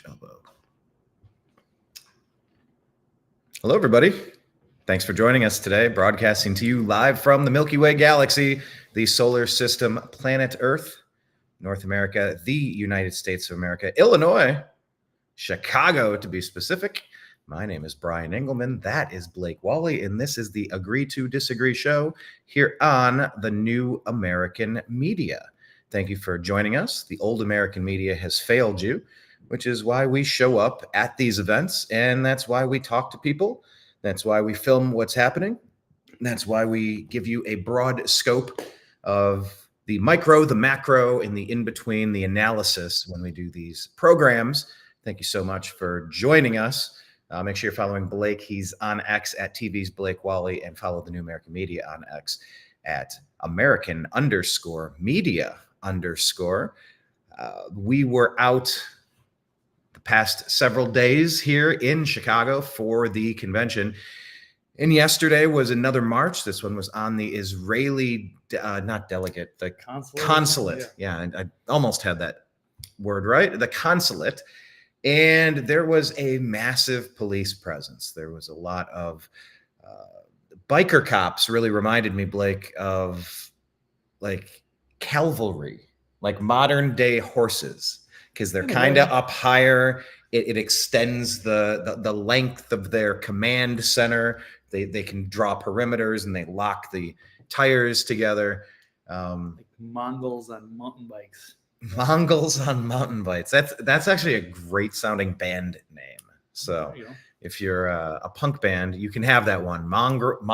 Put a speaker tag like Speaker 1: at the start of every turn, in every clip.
Speaker 1: Elbow. Hello, everybody. Thanks for joining us today, broadcasting to you live from the Milky Way galaxy, the solar system, planet Earth, North America, the United States of America, Illinois, Chicago, to be specific. My name is Brian Engelman. That is Blake Walley, and this is the Agree to Disagree show here on the New American Media. Thank you for joining us. The old American media has failed you, which is why we show up at these events, and that's why we talk to people. That's why we film what's happening. That's why we give you a broad scope of the micro, the macro, and the in-between, the analysis when we do these programs. Thank you so much for joining us. Make sure you're following Blake. He's on X at TV's Blake Walley, and follow the New American Media on X at American_media_. We were out the past several days here in Chicago for the convention. And yesterday was another march. This one was on the Israeli, not delegate, the consulate. Yeah, and I almost had that word right. The consulate. And there was a massive police presence. There was a lot of biker cops. Really reminded me, Blake, of like cavalry, like modern day horses, because they're kind of up higher. It extends the length of their command center. They can draw perimeters and they lock the tires together.
Speaker 2: Like Mongols on mountain bikes.
Speaker 1: Mongols on mountain bikes. That's actually a great sounding band name. So if you're a punk band, you can have that one. Mongols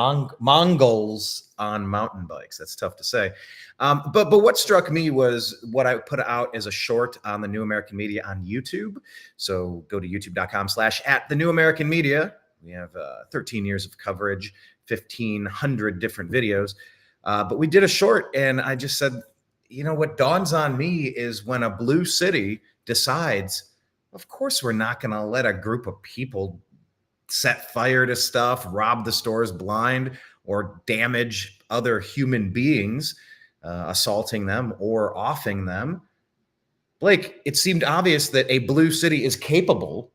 Speaker 1: on mountain bikes. That's tough to say. But what struck me was what I put out as a short on the New American Media on YouTube. So go to youtube.com/@thenewamericanmedia. We have 13 years of coverage, 1,500 different videos. But we did a short, and I just said, you know, what dawns on me is when a blue city decides, of course, we're not going to let a group of people set fire to stuff, rob the stores blind, or damage other human beings, assaulting them or offing them. Blake, it seemed obvious that a blue city is capable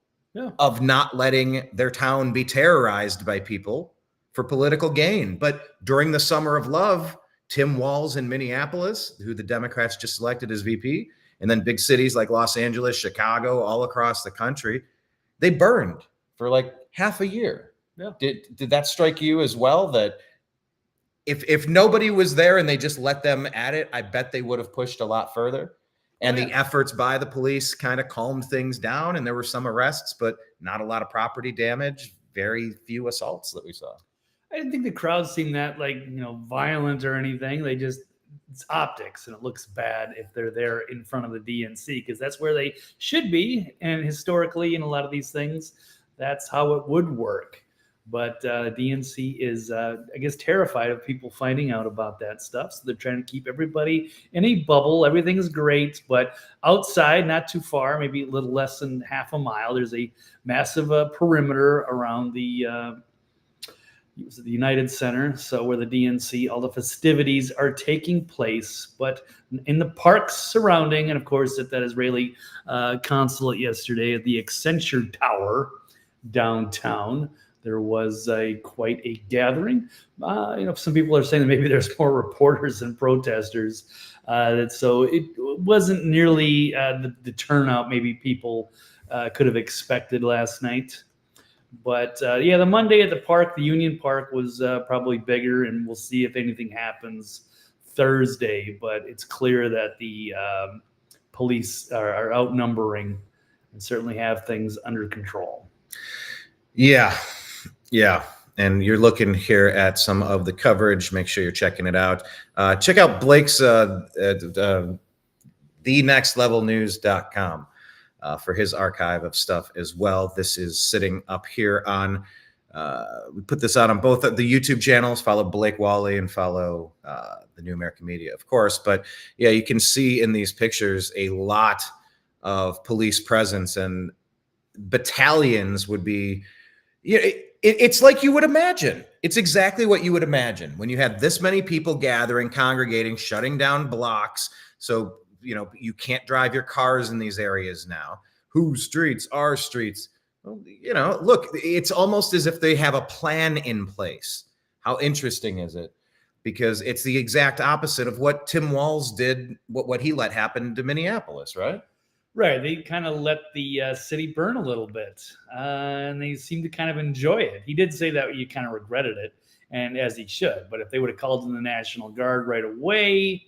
Speaker 1: of not letting their town be terrorized by people for political gain. But during the Summer of Love, Tim Walz in Minneapolis, who the Democrats just selected as VP, and then big cities like Los Angeles, Chicago, all across the country, they burned for like half a year. Yeah. Did that strike you as well? That if nobody was there and they just let them at it, I bet they would have pushed a lot further. And the efforts by the police kind of calmed things down, and there were some arrests, but not a lot of property damage, very few assaults that we saw.
Speaker 2: I didn't think the crowd seemed that violent or anything. It's optics, and it looks bad if they're there in front of the DNC, because that's where they should be. And historically, in a lot of these things, that's how it would work. But DNC is, I guess, terrified of people finding out about that stuff. So they're trying to keep everybody in a bubble. Everything's great, but outside, not too far, maybe a little less than half a mile, there's a massive perimeter around the United Center, so where the DNC, all the festivities are taking place. But in the parks surrounding, and of course at that Israeli consulate yesterday at the Accenture Tower downtown, there was quite a gathering. Some people are saying that maybe there's more reporters than protesters. So it wasn't nearly the turnout maybe people could have expected last night. But the Monday at the park, the Union Park, was probably bigger, and we'll see if anything happens Thursday. But it's clear that the police are outnumbering and certainly have things under control.
Speaker 1: Yeah. And you're looking here at some of the coverage. Make sure you're checking it out. Check out Blake's thenextlevelnews.com. For his archive of stuff as well. This is sitting up here on, we put this out on both of the YouTube channels. Follow Blake Walley and follow the New American Media, of course. But yeah, you can see in these pictures a lot of police presence, and battalions would be, it's like you would imagine. It's exactly what you would imagine when you had this many people gathering, congregating, shutting down blocks. So, you can't drive your cars in these areas now. Whose streets? Our streets. Well, look, it's almost as if they have a plan in place. How interesting is it? Because it's the exact opposite of what Tim Walz did, what he let happen to Minneapolis, right?
Speaker 2: Right. They kind of let the city burn a little bit, and they seem to kind of enjoy it. He did say that you kind of regretted it, and as he should. But if they would have called in the National Guard right away,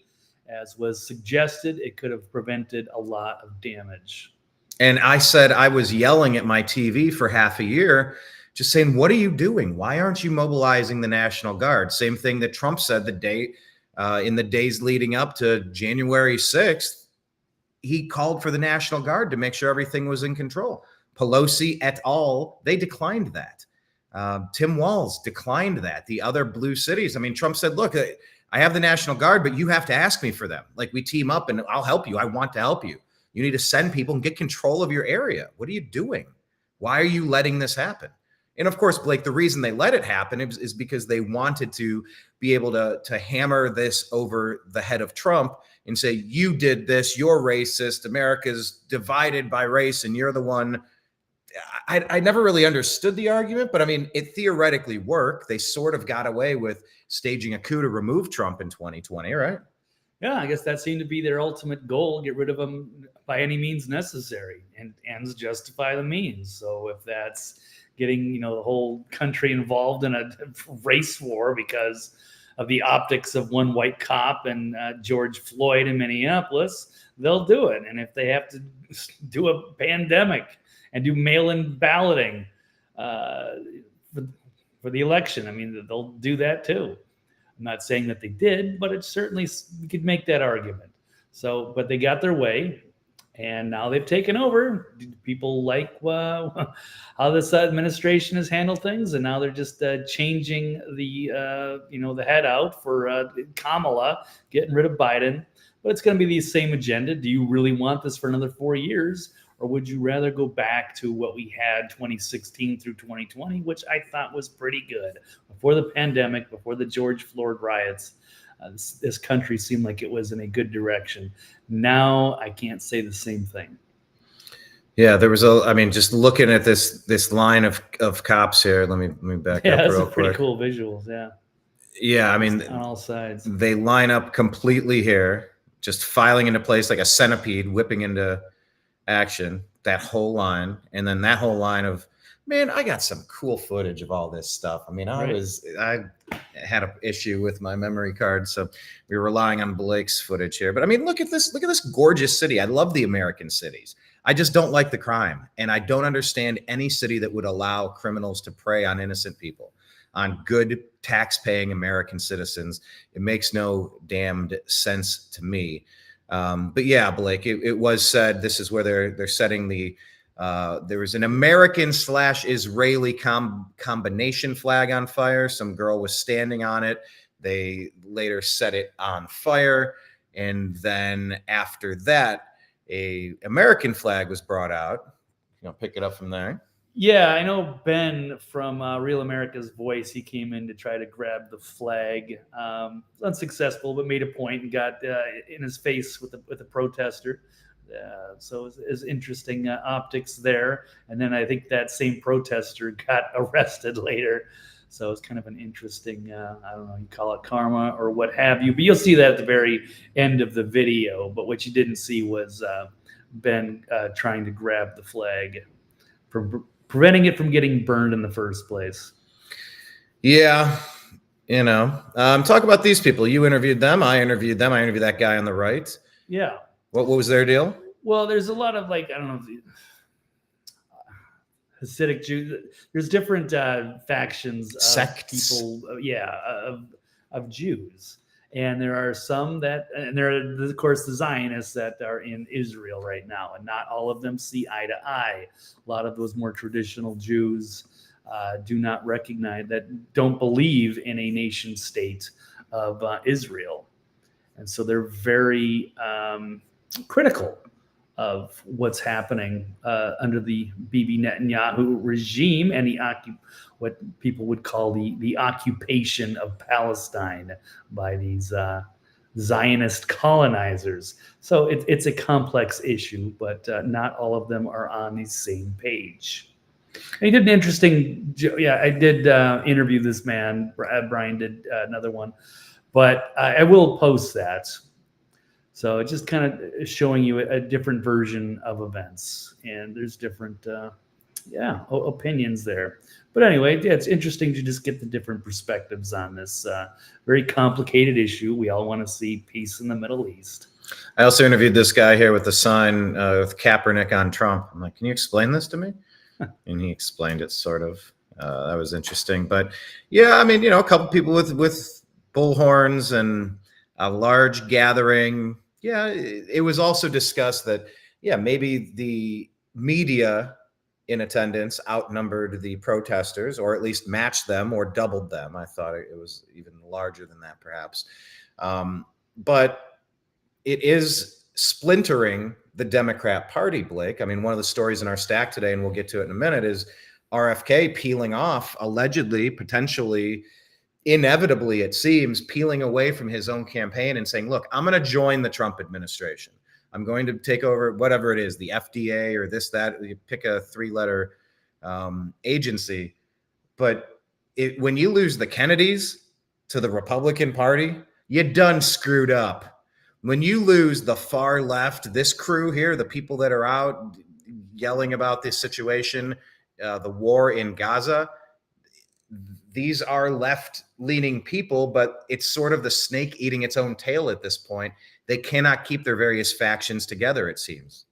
Speaker 2: as was suggested, it could have prevented a lot of damage.
Speaker 1: And I said I was yelling at my TV for half a year, just saying, what are you doing? Why aren't you mobilizing the National Guard? Same thing that Trump said in the days leading up to January 6th. He called for the National Guard to make sure everything was in control. Pelosi et al., they declined that. Tim Walz declined that. The other blue cities, I mean, Trump said, look, I have the National Guard, but you have to ask me for them. Like, we team up and I'll help you. I want to help you. You need to send people and get control of your area. What are you doing? Why are you letting this happen? And of course, Blake, the reason they let it happen is because they wanted to be able to hammer this over the head of Trump and say, you did this, you're racist, America's divided by race, and you're the one. I never really understood the argument, but I mean, it theoretically worked. They sort of got away with staging a coup to remove Trump in 2020, right?
Speaker 2: Yeah, I guess that seemed to be their ultimate goal, get rid of him by any means necessary, and ends justify the means. So if that's getting, the whole country involved in a race war because of the optics of one white cop and George Floyd in Minneapolis, they'll do it. And if they have to do a pandemic and do mail-in balloting for the election, I mean, they'll do that too. I'm not saying that they did, but it certainly, you could make that argument. So, but they got their way, and now they've taken over. People like how this administration has handled things, and now they're just changing the head out for Kamala, getting rid of Biden. But it's going to be the same agenda. Do you really want this for another 4 years? Or would you rather go back to what we had 2016 through 2020, which I thought was pretty good? Before the pandemic, before the George Floyd riots, this country seemed like it was in a good direction. Now I can't say the same thing.
Speaker 1: Yeah, there was just looking at this line of cops here. Let me back up real quick.
Speaker 2: Yeah, that's pretty cool visuals. Yeah.
Speaker 1: Yeah, I mean,
Speaker 2: on all sides.
Speaker 1: They line up completely here, just filing into place like a centipede, whipping into action, that whole line. And then that whole line of, man, I got some cool footage of all this stuff. I mean, I had an issue with my memory card, so we were relying on Blake's footage here. But I mean, look at this gorgeous city. I love the American cities. I just don't like the crime. And I don't understand any city that would allow criminals to prey on innocent people, on good tax-paying American citizens. It makes no damned sense to me. But yeah, Blake, it was said this is where they're setting the there was an American/Israeli combination flag on fire. Some girl was standing on it. They later set it on fire, and then after that, a American flag was brought out. Pick it up from there.
Speaker 2: Yeah, I know Ben from Real America's Voice. He came in to try to grab the flag. Unsuccessful, but made a point and got in his face with the protester. So it was interesting optics there. And then I think that same protester got arrested later. So it's kind of an interesting, I don't know, you call it karma or what have you. But you'll see that at the very end of the video. But what you didn't see was Ben trying to grab the flag, preventing it from getting burned in the first place. Yeah.
Speaker 1: Talk about these people. You interviewed them. I interviewed them. I interviewed that guy on the right.
Speaker 2: Yeah.
Speaker 1: What was their deal?
Speaker 2: Well, there's a lot of I don't know, Hasidic Jews. There's different factions of
Speaker 1: sects.
Speaker 2: People, of Jews. And there are some and there are, of course, the Zionists that are in Israel right now, and not all of them see eye to eye. A lot of those more traditional Jews do not recognize, don't believe in a nation state of Israel. And so they're very critical of what's happening under the Bibi Netanyahu regime and what people would call the occupation of Palestine by these Zionist colonizers. So it's a complex issue, but not all of them are on the same page. And he did an interesting, I did interview this man. Brian did another one, but I will post that. So it's just kind of showing you a different version of events, and there's different, opinions there. But anyway, yeah, it's interesting to just get the different perspectives on this very complicated issue. We all want to see peace in the Middle East.
Speaker 1: I also interviewed this guy here with the sign with Kaepernick on Trump. I'm like, can you explain this to me? And he explained it sort of. That was interesting. But yeah, I mean, a couple people with bullhorns and a large gathering. Yeah, it was also discussed that, maybe the media in attendance outnumbered the protesters, or at least matched them or doubled them. I thought it was even larger than that, perhaps. But it is splintering the Democrat Party, Blake. I mean, one of the stories in our stack today, and we'll get to it in a minute, is RFK peeling off, allegedly, potentially, inevitably, it seems, peeling away from his own campaign and saying, look, I'm going to join the Trump administration. I'm going to take over whatever it is, the FDA or this, that. You pick a 3-letter agency. But when you lose the Kennedys to the Republican Party, you done screwed up. When you lose the far left, this crew here, the people that are out yelling about this situation, the war in Gaza, these are left-leaning people, but it's sort of the snake eating its own tail at this point. They cannot keep their various factions together, it seems.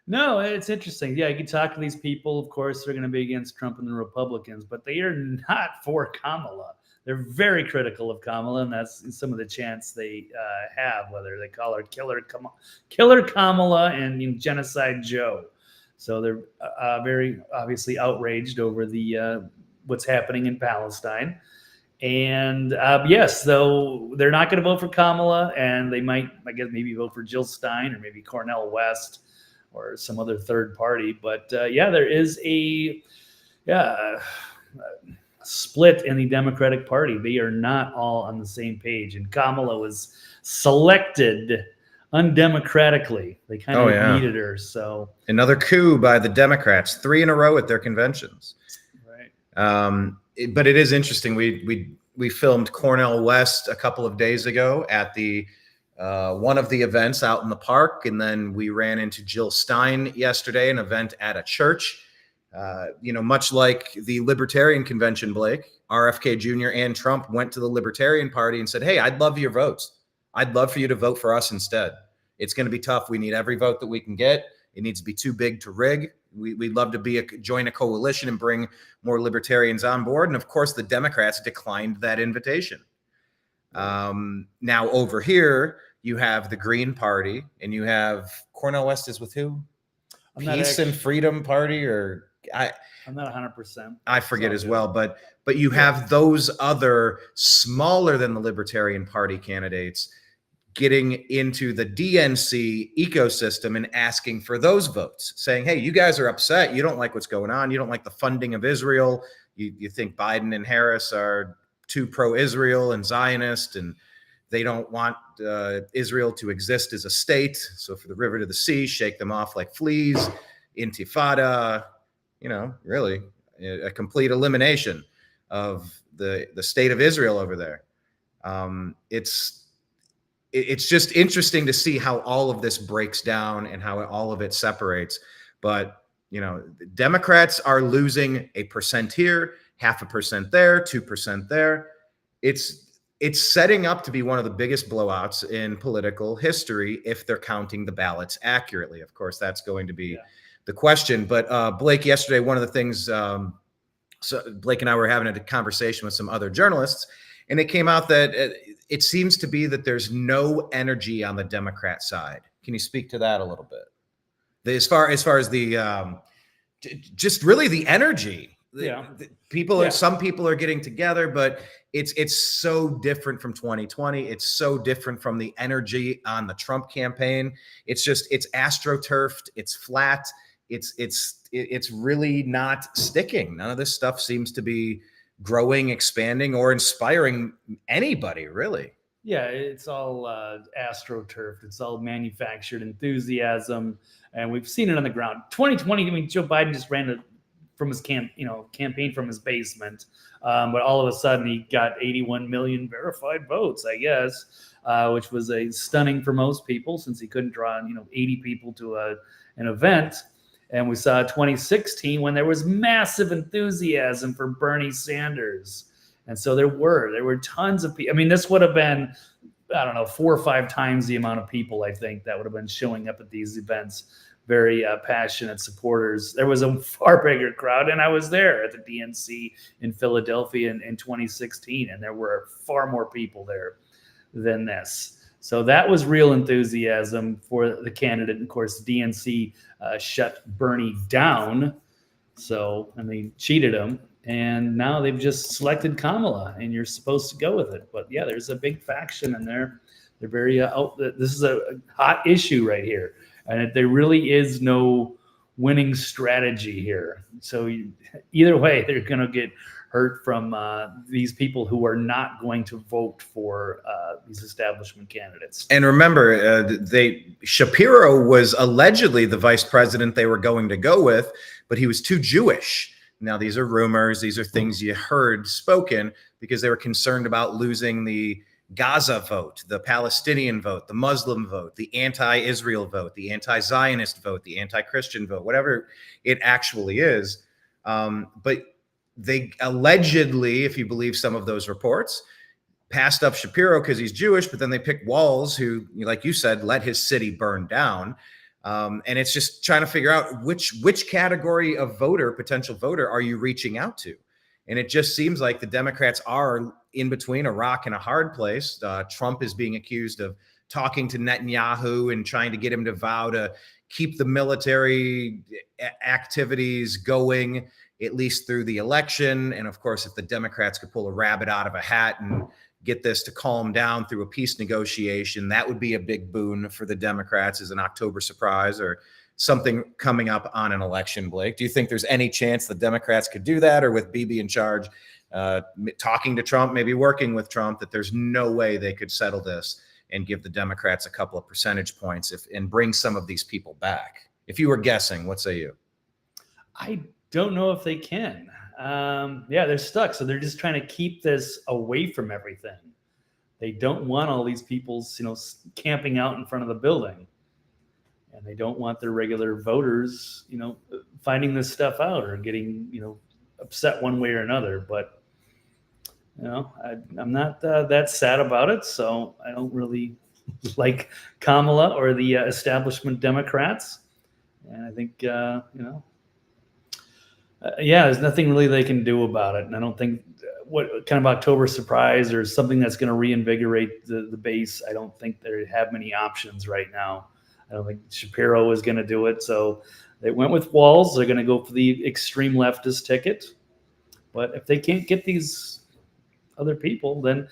Speaker 2: No, it's interesting. Yeah, you can talk to these people. Of course, they're going to be against Trump and the Republicans, but they are not for Kamala. They're very critical of Kamala, and that's some of the chants they have, whether they call her Killer Kamala and Genocide Joe. So they're very obviously outraged over the what's happening in Palestine. And yes, though they're not going to vote for Kamala, and they might, I guess, maybe vote for Jill Stein or maybe Cornel West or some other third party. But there is a split in the Democratic Party. They are not all on the same page. And Kamala was selected undemocratically. They kind of needed her. So
Speaker 1: another coup by the Democrats, 3 in a row at their conventions.
Speaker 2: Right.
Speaker 1: But it is interesting. We filmed Cornel West a couple of days ago at the one of the events out in the park, and then we ran into Jill Stein yesterday, an event at a church. Much like the Libertarian convention, Blake, RFK Jr. and Trump went to the Libertarian Party and said, hey, I'd love your votes. I'd love for you to vote for us instead. It's going to be tough. We need every vote that we can get. It needs to be too big to rig. We'd love to join a coalition and bring more libertarians on board. And of course, the Democrats declined that invitation. Now over here, you have the Green Party, and you have Cornel West is with who? Peace and Freedom Party, or
Speaker 2: I'm not 100%.
Speaker 1: I forget as well, but you have those other smaller than the Libertarian Party candidates getting into the DNC ecosystem and asking for those votes, saying, hey, you guys are upset. You don't like what's going on. You don't like the funding of Israel. You think Biden and Harris are too pro-Israel and Zionist, and they don't want Israel to exist as a state. So for the river to the sea, shake them off like fleas, intifada, really a complete elimination of the state of Israel over there. It's just interesting to see how all of this breaks down and how all of it separates. But, Democrats are losing 1% here, 0.5% there, 2% there. It's setting up to be one of the biggest blowouts in political history if they're counting the ballots accurately. Of course, that's going to be the question. But Blake, yesterday, one of the things, so Blake and I were having a conversation with some other journalists, and it came out that it seems to be that there's no energy on the Democrat side. Can you speak to that a little bit? As far as the just really the energy. Some people are getting together, but it's so different from 2020. It's so different from the energy on the Trump campaign. It's astroturfed. It's flat. It's really not sticking. None of this stuff seems to be growing, expanding, or inspiring anybody, really.
Speaker 2: Yeah, it's all astroturfed. It's all manufactured enthusiasm, and we've seen it on the ground. 2020. I mean, Joe Biden just from his campaign from his basement, but all of a sudden he got 81 million verified votes, I guess, which was a stunning for most people since he couldn't draw 80 people to an event. And we saw 2016 when there was massive enthusiasm for Bernie Sanders. And so there were tons of people. I mean, this would have been, I don't know, 4 or 5 times the amount of people, I think, that would have been showing up at these events. Very passionate supporters. There was a far bigger crowd, and I was there at the DNC in Philadelphia in 2016, and there were far more people there than this. So that was real enthusiasm for the candidate. And of course, the DNC shut Bernie down. So, I mean, cheated him. And now they've just selected Kamala, and you're supposed to go with it. But yeah, there's a big faction in there. They're very this is a hot issue right here, and there really is no winning strategy here. So either way, they're going to get hurt from these people who are not going to vote for these establishment candidates.
Speaker 1: And remember, Shapiro was allegedly the vice president they were going to go with, but he was too Jewish. Now, these are rumors. These are things you heard spoken because they were concerned about losing the Gaza vote, the Palestinian vote, the Muslim vote, the anti-Israel vote, the anti-Zionist vote, the anti-Christian vote, whatever it actually is. But they allegedly, if you believe some of those reports, passed up Shapiro because he's Jewish, but then they picked Walls, who, like you said, let his city burn down. And it's just trying to figure out which category of potential voter are you reaching out to? And it just seems like the Democrats are in between a rock and a hard place. Trump is being accused of talking to Netanyahu and trying to get him to vow to keep the military activities going, at least through the election. And of course, if the Democrats could pull a rabbit out of a hat and get this to calm down through a peace negotiation, that would be a big boon for the Democrats as an October surprise or something coming up on an election. Blake, do you think there's any chance the Democrats could do that, or with Bibi in charge, talking to Trump, maybe working with Trump, that there's no way they could settle this and give the Democrats a couple of percentage points and bring some of these people back? If you were guessing, what say you?
Speaker 2: I don't know if they can. Yeah, they're stuck. So they're just trying to keep this away from everything. They don't want all these people, camping out in front of the building, and they don't want their regular voters, finding this stuff out or getting, upset one way or another. But, I'm not that sad about it. So I don't really like Kamala or the establishment Democrats. And I think, there's nothing really they can do about it. And I don't think what kind of October surprise or something that's going to reinvigorate the base, I don't think they have many options right now. I don't think Shapiro is going to do it. So they went with Walls. They're going to go for the extreme leftist ticket. But if they can't get these other people, then,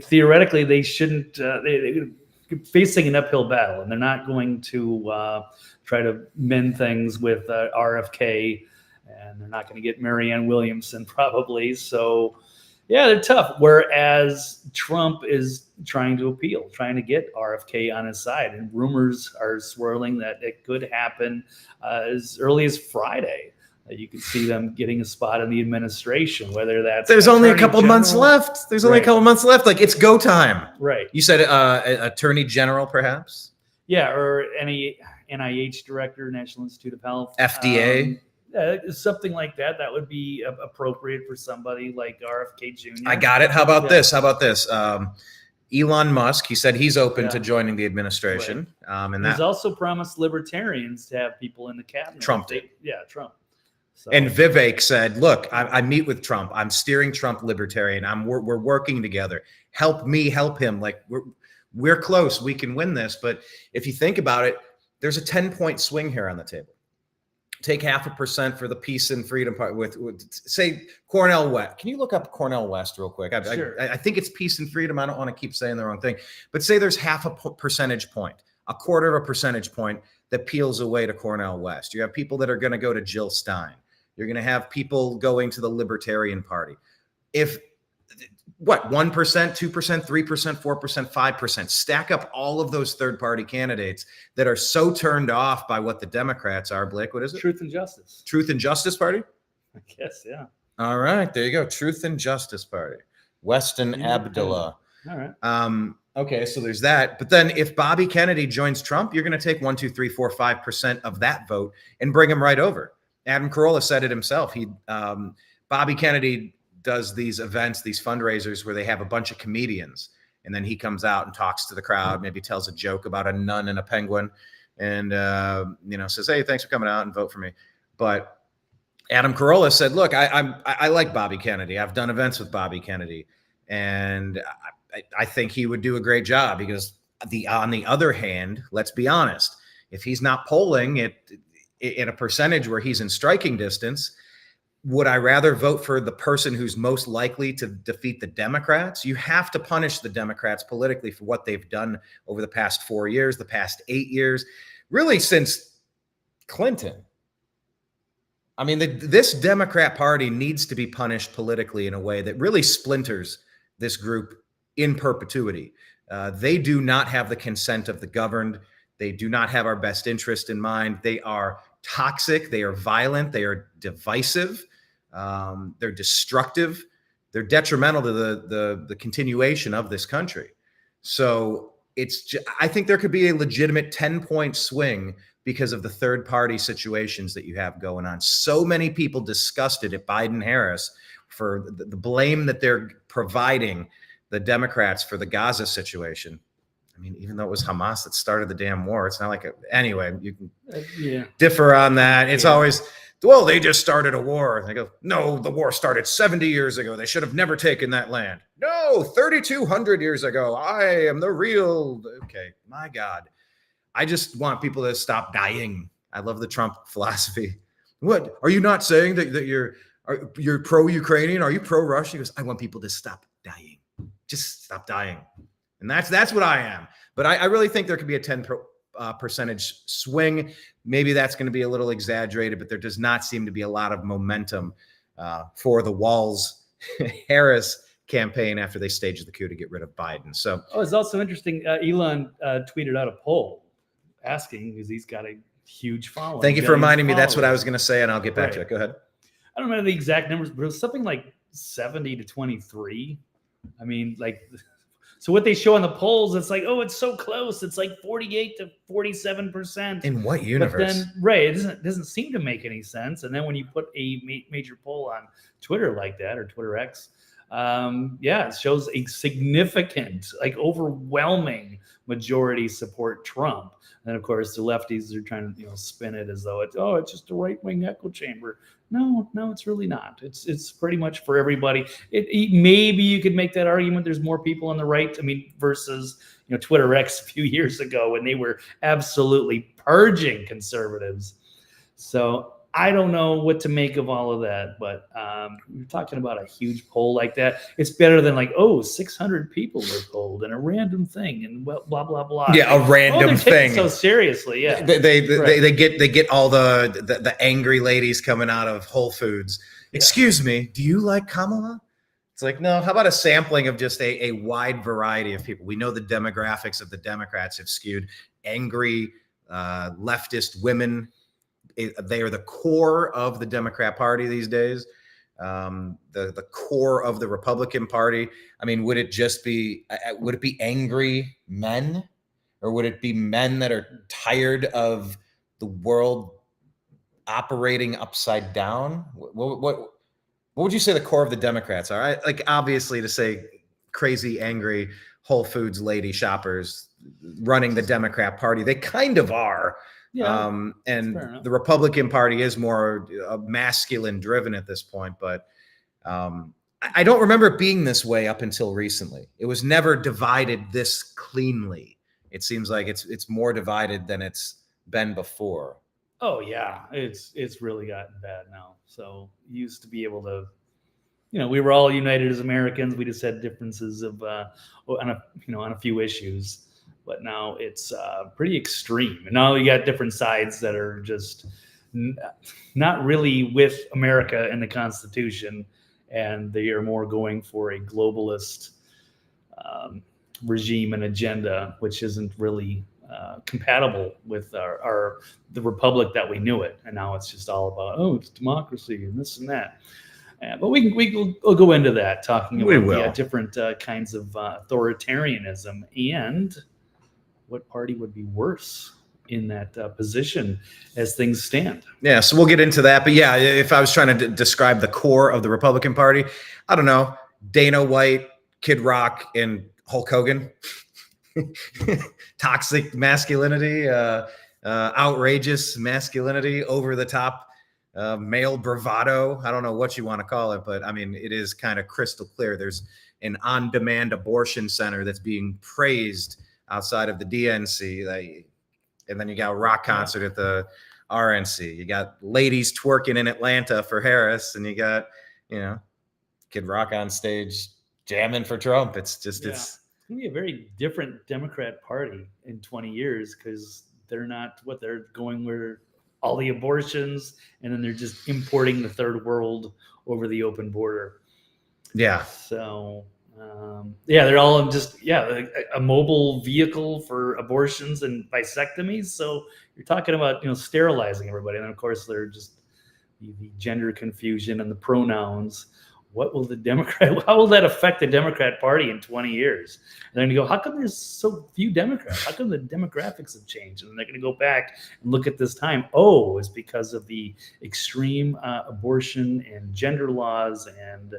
Speaker 2: theoretically, they shouldn't. They're facing an uphill battle, and they're not going to try to mend things with RFK. And they're not going to get Marianne Williamson probably. So, yeah, they're tough. Whereas Trump is trying to appeal, trying to get RFK on his side. And rumors are swirling that it could happen as early as Friday. You could see them getting a spot in the administration, whether that's...
Speaker 1: There's only a couple months left. There's only a couple months left. Like, it's go time.
Speaker 2: Right.
Speaker 1: You said Attorney General, perhaps?
Speaker 2: Yeah, or any NIH director, National Institute of Health.
Speaker 1: FDA?
Speaker 2: Something like that. That would be appropriate for somebody like RFK Jr.
Speaker 1: I got it. How about this? Elon Musk, he said he's open to joining the administration.
Speaker 2: Right. And he's also promised libertarians to have people in the cabinet.
Speaker 1: Trump did.
Speaker 2: Yeah, Trump. So.
Speaker 1: And Vivek said, look, I meet with Trump. I'm steering Trump libertarian. We're working together. Help me, help him. Like, we're close. We can win this. But if you think about it, there's a 10-point swing here on the table. Take 0.5% for the peace and freedom part with say Cornel West. Can you look up Cornel West real quick?
Speaker 2: Sure.
Speaker 1: I think it's peace and freedom. I don't want to keep saying the wrong thing, but say there's 0.5 percentage point, 0.25 percentage point that peels away to Cornel West. You have people that are going to go to Jill Stein. You're going to have people going to the Libertarian Party. If what, 1%, 2%, 3%, 4%, 5%. Stack up all of those third-party candidates that are so turned off by what the Democrats are. Blake, what is it?
Speaker 2: Truth and Justice.
Speaker 1: Truth and Justice Party?
Speaker 2: I guess, yeah.
Speaker 1: All right, there you go. Truth and Justice Party. Weston Abdullah.
Speaker 2: All right.
Speaker 1: Okay, so there's that. But then if Bobby Kennedy joins Trump, you're going to take 1, 2, 3, 4, 5% of that vote and bring him right over. Adam Carolla said it himself. Bobby Kennedy does these events, these fundraisers where they have a bunch of comedians, and then he comes out and talks to the crowd, maybe tells a joke about a nun and a penguin, and says, "Hey, thanks for coming out and vote for me." But Adam Carolla said, "Look, I like Bobby Kennedy. I've done events with Bobby Kennedy, and I think he would do a great job because on the other hand, let's be honest, if he's not polling in a percentage where he's in striking distance, would I rather vote for the person who's most likely to defeat the Democrats? You have to punish the Democrats politically for what they've done over the past 4 years, the past 8 years, really since Clinton. I mean, this Democrat Party needs to be punished politically in a way that really splinters this group in perpetuity. They do not have the consent of the governed. They do not have our best interest in mind. They are toxic. They are violent. They are divisive. They're destructive. They're detrimental to the continuation of this country. So I think there could be a legitimate 10-point swing because of the third party situations that you have going on. So many people disgusted at Biden Harris for the blame that they're providing the Democrats for the Gaza situation. I mean, even though it was Hamas that started the damn war, it's not like anyway, you can differ on that. It's always, well, they just started a war. And they go, no, the war started 70 years ago. They should have never taken that land. No, 3,200 years ago. I am the real. Okay, my God. I just want people to stop dying. I love the Trump philosophy. What? Are you not saying that you're pro-Ukrainian? Are you pro-Russian? He goes, I want people to stop dying. Just stop dying. And that's what I am. But I really think there could be a 10 percentage swing. Maybe that's going to be a little exaggerated, but there does not seem to be a lot of momentum for the Walz-Harris campaign after they staged the coup to get rid of Biden. So,
Speaker 2: it's also interesting. Elon tweeted out a poll asking, because he's got a huge following.
Speaker 1: Thank you for reminding me. That's what I was going to say, and I'll get back to it. Go ahead.
Speaker 2: I don't remember the exact numbers, but it was something like 70 to 23. I mean, so what they show in the polls, it's like, oh, it's so close. It's like 48 to 47%.
Speaker 1: In what universe?
Speaker 2: But then, it doesn't seem to make any sense. And then when you put a major poll on Twitter like that, or Twitter X, it shows a significant, overwhelming majority support Trump. And of course, the lefties are trying to spin it as though it's just a right-wing echo chamber. No, it's really not. It's pretty much for everybody. Maybe you could make that argument. There's more people on the right. I mean, versus Twitter X a few years ago when they were absolutely purging conservatives. So I don't know what to make of all of that, but you're talking about a huge poll like that. It's better than 600 people were polled and a random thing and blah blah blah.
Speaker 1: Yeah, a random thing.
Speaker 2: So seriously, yeah.
Speaker 1: They get all the angry ladies coming out of Whole Foods. Excuse me, do you like Kamala? It's like, no. How about a sampling of just a wide variety of people? We know the demographics of the Democrats have skewed angry leftist women. They are the core of the Democrat Party these days, the core of the Republican Party. I mean, would it be angry men, or would it be men that are tired of the world operating upside down? What would you say the core of the Democrats are? Obviously, to say crazy, angry Whole Foods lady shoppers running the Democrat Party, they kind of are. Yeah, and the Republican Party is more masculine driven at this point, but I don't remember it being this way up until recently. It was never divided this cleanly. It seems like it's more divided than it's been before.
Speaker 2: Oh yeah, it's really gotten bad now. So you used to be able to, we were all united as Americans. We just had differences on a few issues. But now it's pretty extreme. And now you got different sides that are just not really with America and the Constitution. and they are more going for a globalist regime and agenda, which isn't really compatible with the republic that we knew it. And now it's just all about, it's democracy and this and that. But we'll go into that, talking about the different kinds of authoritarianism and what party would be worse in that position as things stand.
Speaker 1: Yeah, so we'll get into that. But yeah, if I was trying to describe the core of the Republican Party, I don't know, Dana White, Kid Rock, and Hulk Hogan. Toxic masculinity, outrageous masculinity, over the top male bravado. I don't know what you want to call it, but I mean, it is kind of crystal clear. There's an on-demand abortion center that's being praised outside of the DNC. And then you got a rock concert at the RNC. You got ladies twerking in Atlanta for Harris, and you got, Kid Rock on stage jamming for Trump. It's just, it's
Speaker 2: going to be a very different Democrat Party in 20 years because they're not what they're going where all the abortions, and then they're just importing the third world over the open border.
Speaker 1: Yeah.
Speaker 2: So, they're all just, a mobile vehicle for abortions and vasectomies. So you're talking about, sterilizing everybody. And then, of course, they're just the gender confusion and the pronouns. What will how will that affect the Democrat Party in 20 years? And then you go, how come there's so few Democrats? How come the demographics have changed? And then they're going to go back and look at this time. Oh, it's because of the extreme abortion and gender laws and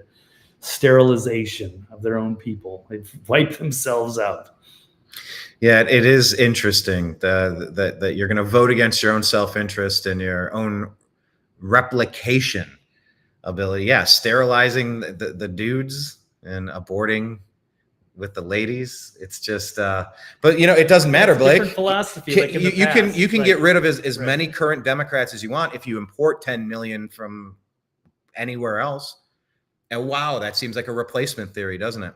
Speaker 2: sterilization of their own people. They've wiped themselves out.
Speaker 1: Yeah, it is interesting that you're going to vote against your own self-interest and your own replication ability. Yeah, sterilizing the dudes and aborting with the ladies. It's just but it doesn't matter, Blake.
Speaker 2: Different philosophy.
Speaker 1: You can get rid of as many current Democrats as you want if you import 10 million from anywhere else. And wow, that seems like a replacement theory, doesn't it?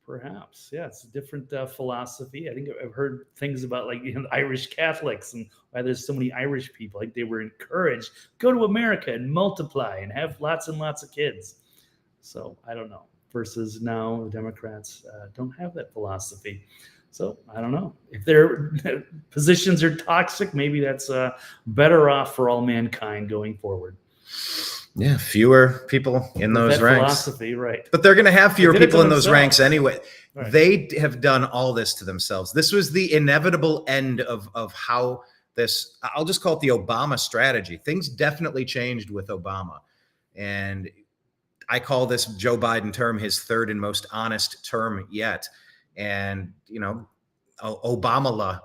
Speaker 2: Perhaps, yeah. It's a different philosophy. I think I've heard things about Irish Catholics and why there's so many Irish people. Like they were encouraged, go to America and multiply and have lots and lots of kids. So I don't know. Versus now, the Democrats don't have that philosophy. So I don't know. If their positions are toxic, maybe that's better off for all mankind going forward.
Speaker 1: Yeah, fewer people in those ranks.
Speaker 2: Philosophy, right?
Speaker 1: But they're going to have fewer people in those ranks anyway.
Speaker 2: Right.
Speaker 1: They have done all this to themselves. This was the inevitable end of how this. I'll just call it the Obama strategy. Things definitely changed with Obama, and I call this Joe Biden term his third and most honest term yet. And Obama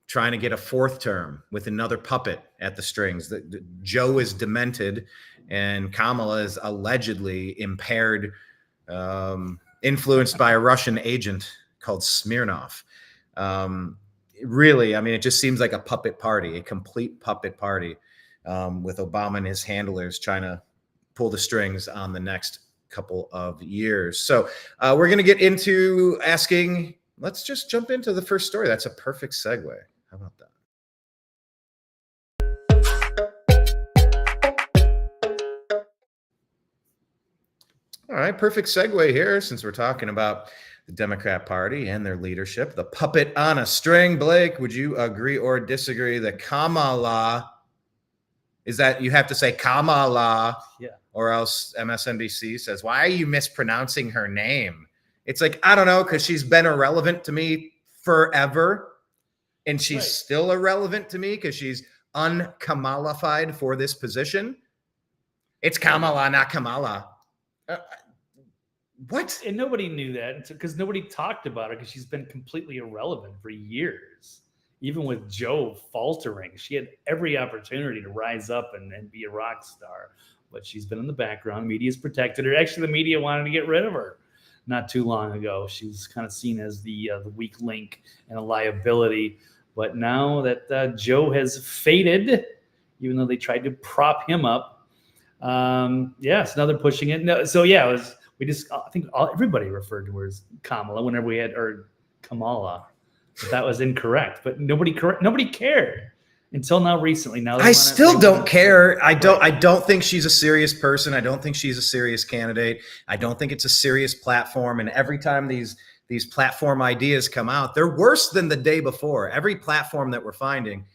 Speaker 1: trying to get a fourth term with another puppet at the strings. Joe is demented. And Kamala is allegedly impaired, influenced by a Russian agent called Smirnov. Really, I mean, it just seems like a puppet party, a complete puppet party, with Obama and his handlers trying to pull the strings on the next couple of years. So we're going to get into asking, let's just jump into the first story. That's a perfect segue. How about that? All right, perfect segue here since we're talking about the Democrat Party and their leadership. The puppet on a string. Blake, would you agree or disagree that Kamala, is that you have to say Kamala, or else MSNBC says, why are you mispronouncing her name? It's like, I don't know, because she's been irrelevant to me forever, and she's still irrelevant to me because she's unkamalified for this position. It's Kamala, not Kamala. What?
Speaker 2: And nobody knew that because nobody talked about her because she's been completely irrelevant for years. Even with Joe faltering, she had every opportunity to rise up and be a rock star. But she's been in the background. Media's protected her. Actually, the media wanted to get rid of her not too long ago. She was kind of seen as the weak link and a liability. But now that Joe has faded, even though they tried to prop him up, so now they're pushing it. No, so yeah, I think everybody referred to her as Kamala whenever we had, or Kamala. That was incorrect, but nobody cared. Until now, recently. Now
Speaker 1: I still don't care. I don't think she's a serious person. I don't think she's a serious candidate. I don't think it's a serious platform. And every time these platform ideas come out, they're worse than the day before. Every platform that we're finding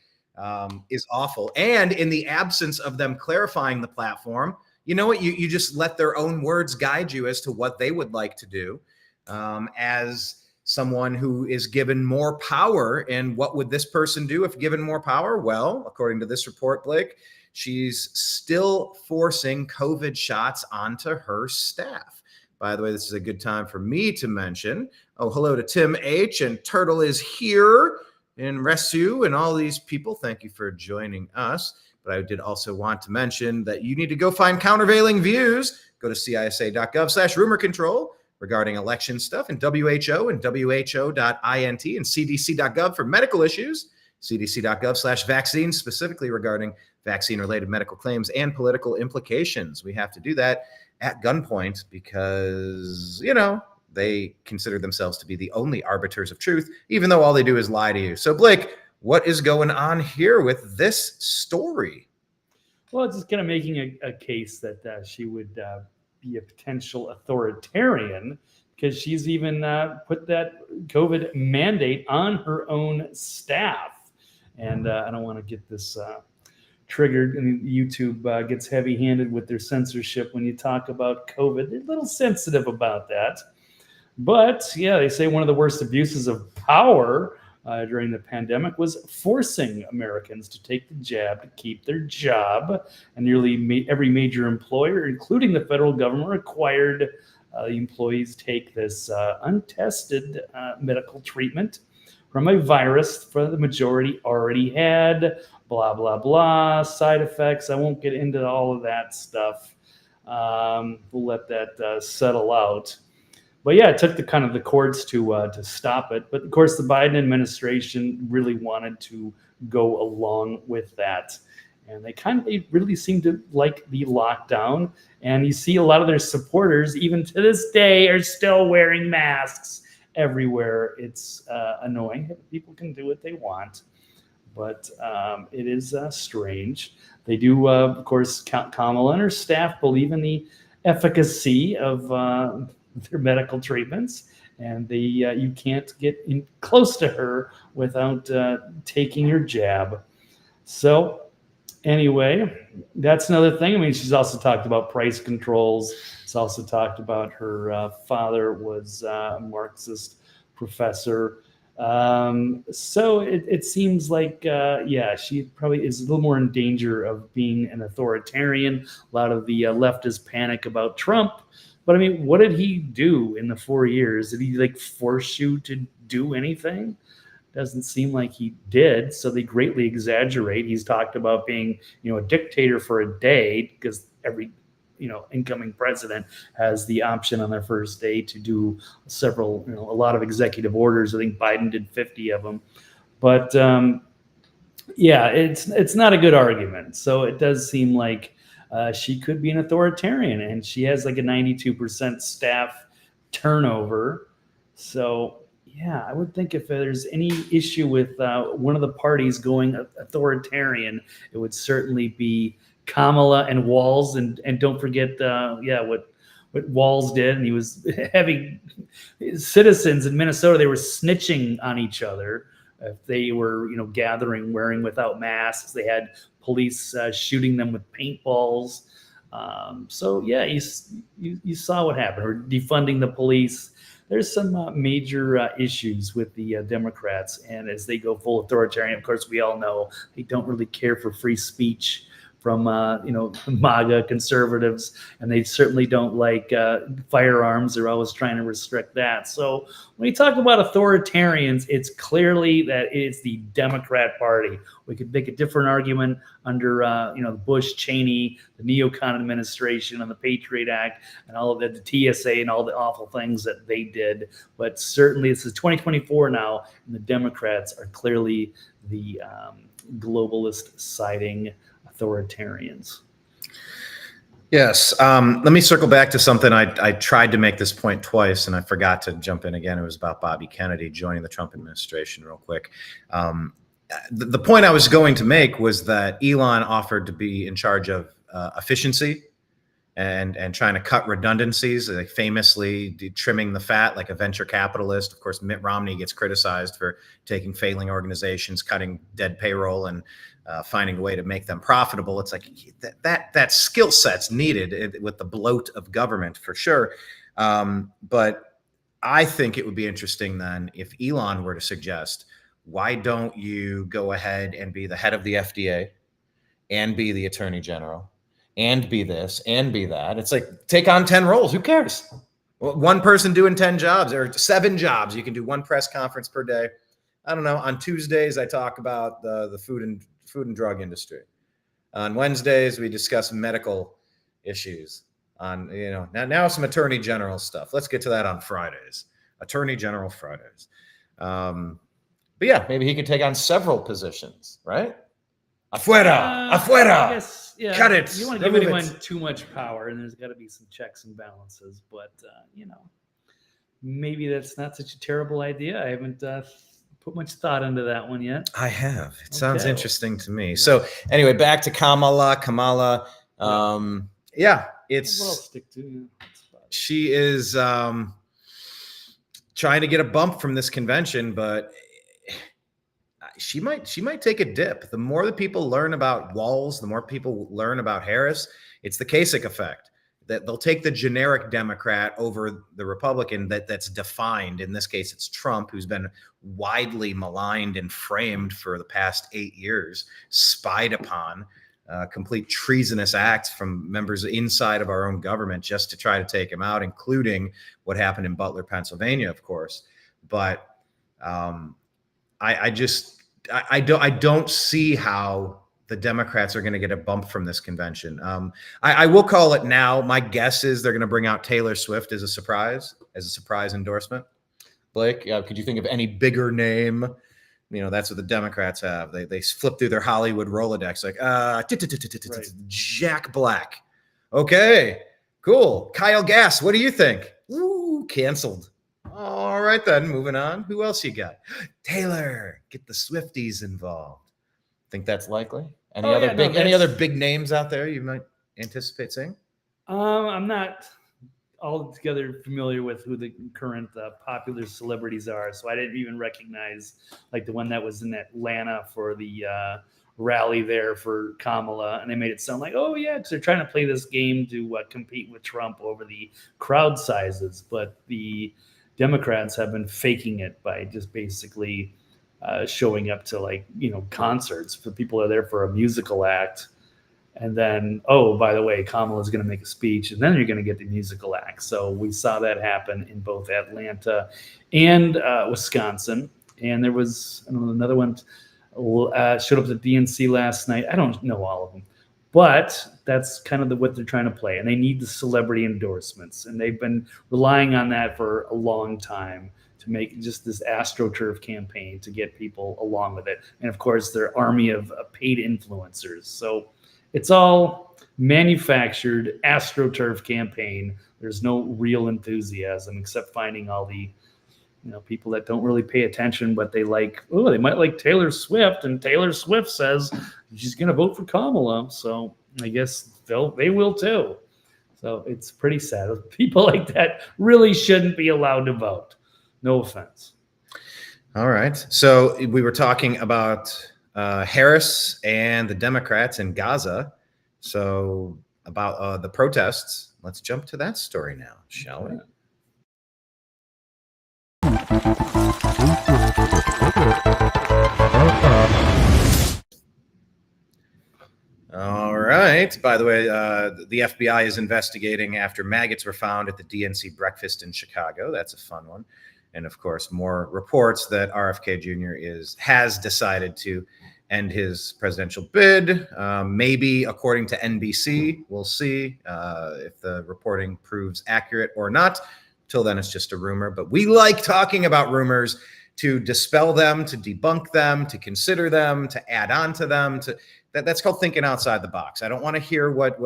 Speaker 1: is awful. And in the absence of them clarifying the platform, you know what? You just let their own words guide you as to what they would like to do. As someone who is given more power, and what would this person do if given more power? Well, according to this report, Blake, she's still forcing COVID shots onto her staff. By the way, this is a good time for me to mention, hello to Tim H. and Turtle is here, and Resu and all these people. Thank you for joining us. But I did also want to mention that you need to go find countervailing views. Go to cisa.gov/rumor control regarding election stuff, and WHO and WHO.int and CDC.gov for medical issues, CDC.gov/vaccines specifically regarding vaccine-related medical claims and political implications. We have to do that at gunpoint because, they consider themselves to be the only arbiters of truth, even though all they do is lie to you. So, Blake, what is going on here with this story?
Speaker 2: Well, it's just kind of making a case that she would be a potential authoritarian, because she's even put that COVID mandate on her own staff. And I don't want to get this triggered. I mean, YouTube gets heavy-handed with their censorship when you talk about COVID. They're a little sensitive about that. But yeah, they say one of the worst abuses of power during the pandemic was forcing Americans to take the jab to keep their job. And nearly every major employer, including the federal government, required the employees take this untested medical treatment from a virus for the majority already had, blah, blah, blah, side effects. I won't get into all of that stuff. We'll let that settle out. But yeah, it took the courts to stop it. But of course, the Biden administration really wanted to go along with that. And they really seem to like the lockdown. And you see a lot of their supporters, even to this day, are still wearing masks everywhere. It's annoying. People can do what they want. But it is strange. They do, of course, Kamala and her staff believe in the efficacy of their medical treatments, and you can't get in close to her without taking your jab. So anyway, that's another thing. I mean, she's also talked about price controls. She's also talked about her father was a Marxist professor. So it seems like, she probably is a little more in danger of being an authoritarian. A lot of the leftists panic about Trump. But I mean, what did he do in the 4 years? Did he force you to do anything? Doesn't seem like he did. So they greatly exaggerate. He's talked about being, a dictator for a day, because every, incoming president has the option on their first day to do several, a lot of executive orders. I think Biden did 50 of them. But it's not a good argument. So it does seem like she could be an authoritarian, and she has like a 92% staff turnover. So yeah, I would think if there's any issue with one of the parties going authoritarian, it would certainly be Kamala and Walz. And don't forget, what Walz did. And he was having citizens in Minnesota, they were snitching on each other. If they were, gathering, wearing without masks, they had police shooting them with paintballs. So yeah, you saw what happened. Or defunding the police. There's some major issues with the Democrats, and as they go full authoritarian, of course, we all know they don't really care for free speech from MAGA conservatives, and they certainly don't like firearms. They're always trying to restrict that. So when you talk about authoritarians, it's clearly that it's the Democrat Party. We could make a different argument under the Bush, Cheney, the neocon administration, and the Patriot Act, and all of the TSA, and all the awful things that they did. But certainly, this is 2024 now, and the Democrats are clearly the globalist siding authoritarians.
Speaker 1: Yes. Let me circle back to something. I tried to make this point twice, and I forgot to jump in again. It was about Bobby Kennedy joining the Trump administration real quick. the point I was going to make was that Elon offered to be in charge of efficiency and trying to cut redundancies, like famously trimming the fat like a venture capitalist. Of course, Mitt Romney gets criticized for taking failing organizations, cutting dead payroll, and finding a way to make them profitable. It's like that skill set's needed with the bloat of government for sure. But I think it would be interesting then if Elon were to suggest, why don't you go ahead and be the head of the FDA and be the attorney general and be this and be that? It's like, take on 10 roles. Who cares? Well, one person doing 10 jobs or 7 jobs. You can do one press conference per day. I don't know. On Tuesdays, I talk about the food and drug industry. On Wednesdays, we discuss medical issues. On, now some attorney general stuff. Let's get to that on Fridays. Attorney general Fridays. But yeah, maybe he could take on several positions, right? Afuera.
Speaker 2: I guess, yeah,
Speaker 1: cut it.
Speaker 2: You want to give anyone too much power, and there's got to be some checks and balances. But maybe that's not such a terrible idea. I haven't put much thought into that one yet.
Speaker 1: I have. It sounds interesting to me. So anyway, back to Kamala. Yeah, it's.
Speaker 2: Well, stick to.
Speaker 1: She is trying to get a bump from this convention, but she might take a dip. The more that people learn about Walz, the more people learn about Harris. It's the Kasich effect, that they'll take the generic Democrat over the Republican that's defined. In this case, it's Trump, who's been widely maligned and framed for the past 8 years, spied upon, complete treasonous acts from members inside of our own government just to try to take him out, including what happened in Butler, Pennsylvania, of course. But I don't see how the Democrats are going to get a bump from this convention. I will call it now. My guess is they're going to bring out Taylor Swift as a surprise endorsement. Blake, could you think of any bigger name? That's what the Democrats have. They flip through their Hollywood Rolodex like, Jack Black. Okay, cool. Kyle Gass, what do you think? Ooh, canceled. All right, then, moving on. Who else you got? Taylor, get the Swifties involved. Think that's likely? Any other big names out there you might anticipate seeing?
Speaker 2: I'm not altogether familiar with who the current popular celebrities are, so I didn't even recognize like the one that was in Atlanta for the rally there for Kamala, and they made it sound like, oh yeah, because they're trying to play this game to compete with Trump over the crowd sizes, but the Democrats have been faking it by just basically showing up to concerts. The people are there for a musical act, and then, oh, by the way, Kamala's going to make a speech, and then you're going to get the musical act. So we saw that happen in both Atlanta and Wisconsin. And there was another one showed up at the DNC last night. I don't know all of them, but that's kind of what they're trying to play. And they need the celebrity endorsements, and they've been relying on that for a long time to make just this AstroTurf campaign to get people along with it. And of course, their army of paid influencers. So it's all manufactured AstroTurf campaign. There's no real enthusiasm except finding all the people that don't really pay attention, but they might like Taylor Swift, and Taylor Swift says she's going to vote for Kamala. So I guess they will too. So it's pretty sad. People like that really shouldn't be allowed to vote. No offense.
Speaker 1: All right. So we were talking about Harris and the Democrats in Gaza. So about the protests, let's jump to that story now, shall we? All right. By the way, the FBI is investigating after maggots were found at the DNC breakfast in Chicago. That's a fun one. And of course, more reports that RFK Jr. has decided to end his presidential bid. Maybe, according to NBC, we'll see if the reporting proves accurate or not. Till then, it's just a rumor. But we like talking about rumors to dispel them, to debunk them, to consider them, to add on to them. That's called thinking outside the box. I don't want to hear what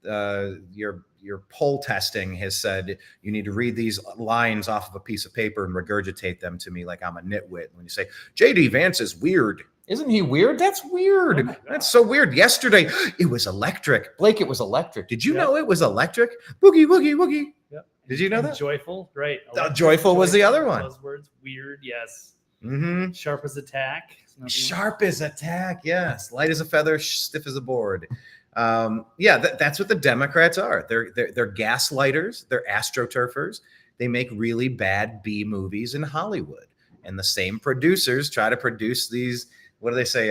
Speaker 1: your poll testing has said you need to read these lines off of a piece of paper and regurgitate them to me like I'm a nitwit. When you say JD Vance is weird, isn't he weird? That's weird.
Speaker 2: Oh,
Speaker 1: that's so weird. Yesterday it was electric. Blake, it was electric. Did you know it was electric? Boogie woogie woogie.
Speaker 2: Yep.
Speaker 1: Did you know
Speaker 2: and
Speaker 1: that?
Speaker 2: Joyful, right?
Speaker 1: Joyful was the other one.
Speaker 2: Buzzwords, weird, yes.
Speaker 1: Mm-hmm.
Speaker 2: Sharp as a tack.
Speaker 1: Sharp as a tack, yes. Light as a feather, stiff as a board. That's what the Democrats are. They're gaslighters. They're astroturfers. They make really bad B movies in Hollywood, and the same producers try to produce these. What do they say?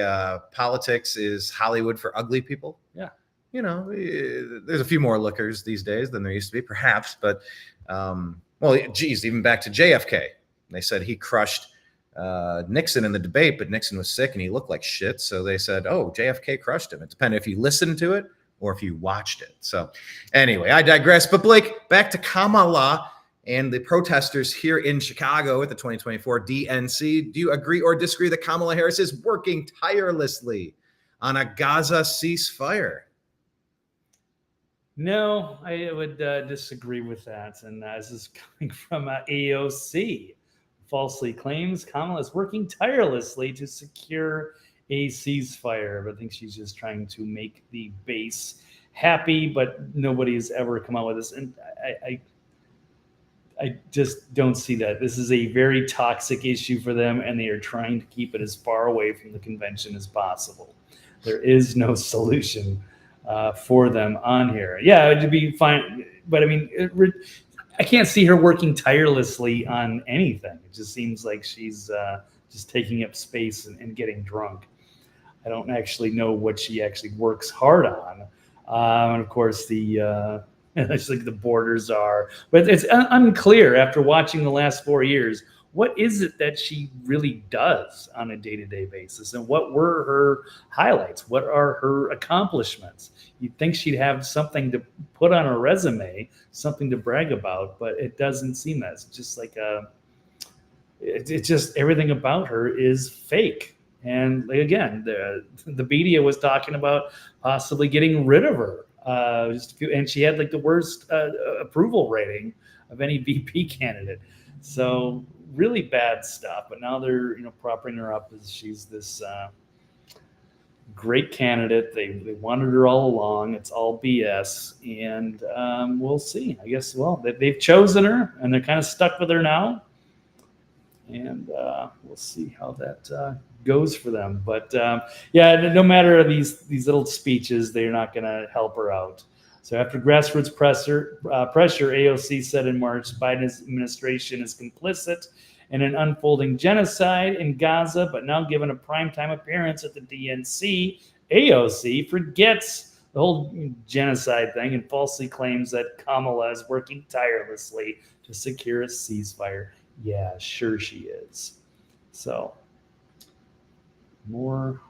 Speaker 1: Politics is Hollywood for ugly people.
Speaker 2: Yeah.
Speaker 1: You know, there's a few more lookers these days than there used to be, perhaps. But even back to JFK, they said he crushed Nixon in the debate, but Nixon was sick and he looked like shit. So they said, oh, JFK crushed him. It depended if you listened to it or if you watched it. So anyway, I digress. But Blake, back to Kamala and the protesters here in Chicago at the 2024 DNC. Do you agree or disagree that Kamala Harris is working tirelessly on a Gaza ceasefire?
Speaker 2: No, I would disagree with that. And this is coming from AOC. Falsely claims Kamala is working tirelessly to secure a ceasefire. But I think she's just trying to make the base happy, but nobody has ever come out with this. And I just don't see that. This is a very toxic issue for them, and they are trying to keep it as far away from the convention as possible. There is no solution for them on here. Yeah, it'd be fine. But I mean, I can't see her working tirelessly on anything. It just seems like she's just taking up space and getting drunk. I don't actually know what she actually works hard on. And of course, it's like the borders are. But it's unclear after watching the last 4 years, what is it that she really does on a day-to-day basis? And what were her highlights? What are her accomplishments? You'd think she'd have something to put on her resume, something to brag about, but it doesn't seem that. It's just like it's just everything about her is fake. And again, the media was talking about possibly getting rid of her. And she had like the worst approval rating of any VP candidate. So really bad stuff. But now they're propping her up as she's this great candidate. They wanted her all along. It's all BS, and we'll see. I guess they've chosen her, and they're kind of stuck with her now. And we'll see how that goes for them. But no matter these little speeches, they're not going to help her out. So after grassroots pressure, AOC said in March, Biden's administration is complicit in an unfolding genocide in Gaza, but now given a primetime appearance at the DNC, AOC forgets the whole genocide thing and falsely claims that Kamala is working tirelessly to secure a ceasefire. Yeah, sure she is. So, more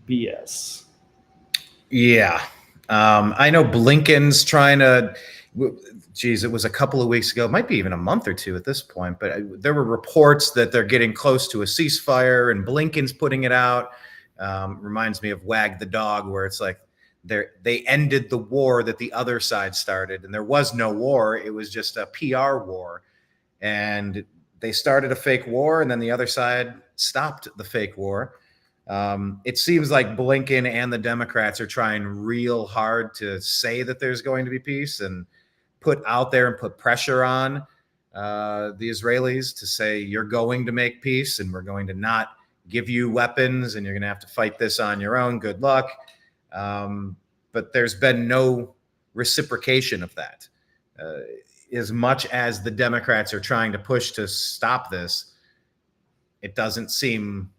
Speaker 2: BS.
Speaker 1: Yeah. I know Blinken's trying to, it was a couple of weeks ago, it might be even a month or two at this point, but there were reports that they're getting close to a ceasefire and Blinken's putting it out. Reminds me of Wag the Dog, where it's like they ended the war that the other side started, and there was no war. It was just a PR war. And they started a fake war, and then the other side stopped the fake war. It seems like Blinken and the Democrats are trying real hard to say that there's going to be peace and put out there and put pressure on the Israelis to say, you're going to make peace and we're going to not give you weapons and you're going to have to fight this on your own. Good luck. But there's been no reciprocation of that. As much as the Democrats are trying to push to stop this, it doesn't seem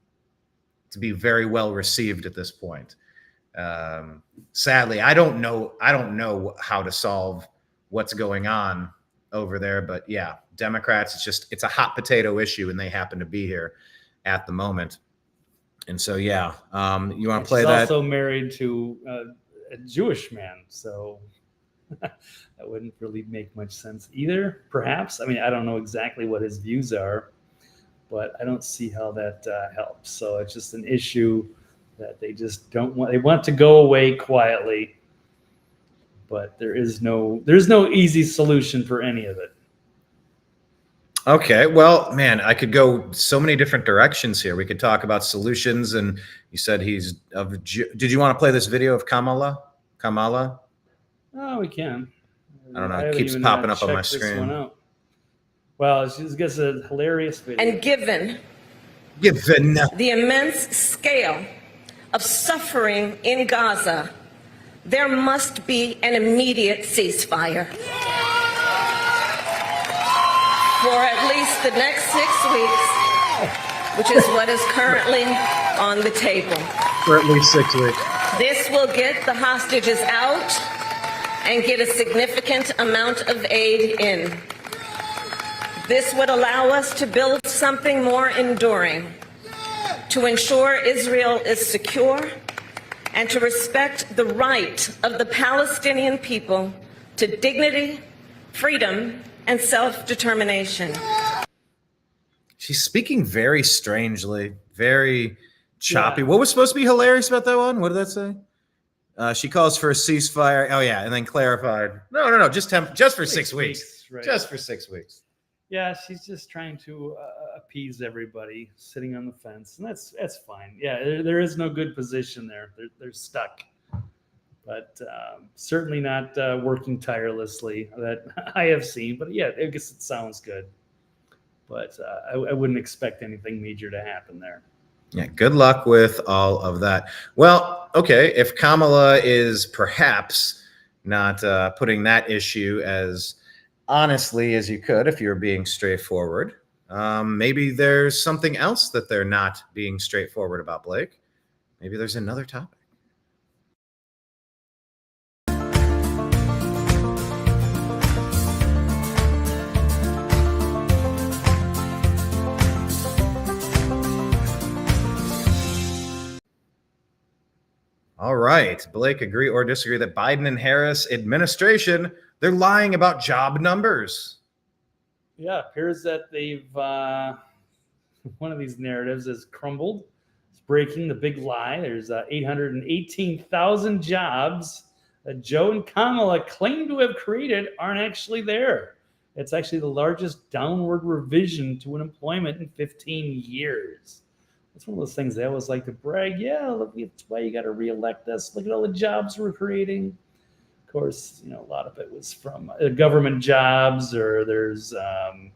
Speaker 1: to be very well received at this point. Sadly, I don't know how to solve what's going on over there, but yeah, Democrats, it's a hot potato issue and they happen to be here at the moment. And so, yeah, you want to play that?
Speaker 2: She's also married to a Jewish man, so that wouldn't really make much sense either, perhaps. I mean, I don't know exactly what his views are, but I don't see how that helps. So it's just an issue that they just don't want. They want to go away quietly, but there's no easy solution for any of it.
Speaker 1: Okay, well, man, I could go so many different directions here. We could talk about solutions, and you said he's of. Did you want to play this video of Kamala?
Speaker 2: Oh, we can.
Speaker 1: I don't know.
Speaker 2: I
Speaker 1: It
Speaker 2: haven't
Speaker 1: keeps
Speaker 2: even,
Speaker 1: popping up on my
Speaker 2: checked this one
Speaker 1: screen.
Speaker 2: out. Well, it's just a hilarious video.
Speaker 3: And given the immense scale of suffering in Gaza, there must be an immediate ceasefire. For at least the next 6 weeks, which is what is currently on the table.
Speaker 1: For at least 6 weeks.
Speaker 3: This will get the hostages out and get a significant amount of aid in. This would allow us to build something more enduring, to ensure Israel is secure, and to respect the right of the Palestinian people to dignity, freedom, and self-determination.
Speaker 1: She's speaking very strangely, very choppy. Yeah. What was supposed to be hilarious about that one? What did that say? She calls for a ceasefire. Oh yeah, and then clarified. No, just for 6 weeks. Right. Just for 6 weeks.
Speaker 2: Yeah, she's just trying to appease everybody, sitting on the fence, and that's fine. Yeah, there is no good position there. They're stuck, but certainly not working tirelessly that I have seen. But yeah, I guess it sounds good. But I wouldn't expect anything major to happen there.
Speaker 1: Yeah, good luck with all of that. Well, okay, if Kamala is perhaps not putting that issue as honestly as you could, if you're being straightforward, maybe there's something else that they're not being straightforward about, Blake. Maybe there's another topic. All right, Blake, agree or disagree that Biden and Harris administration, they're lying about job numbers?
Speaker 2: Yeah, it appears that they've, one of these narratives has crumbled. It's breaking the big lie. There's 818,000 jobs that Joe and Kamala claim to have created aren't actually there. It's actually the largest downward revision to unemployment in 15 years. It's one of those things they always like to brag. Yeah, look, that's why you got to reelect us. Look at all the jobs we're creating. Of course, a lot of it was from government jobs, or there's, the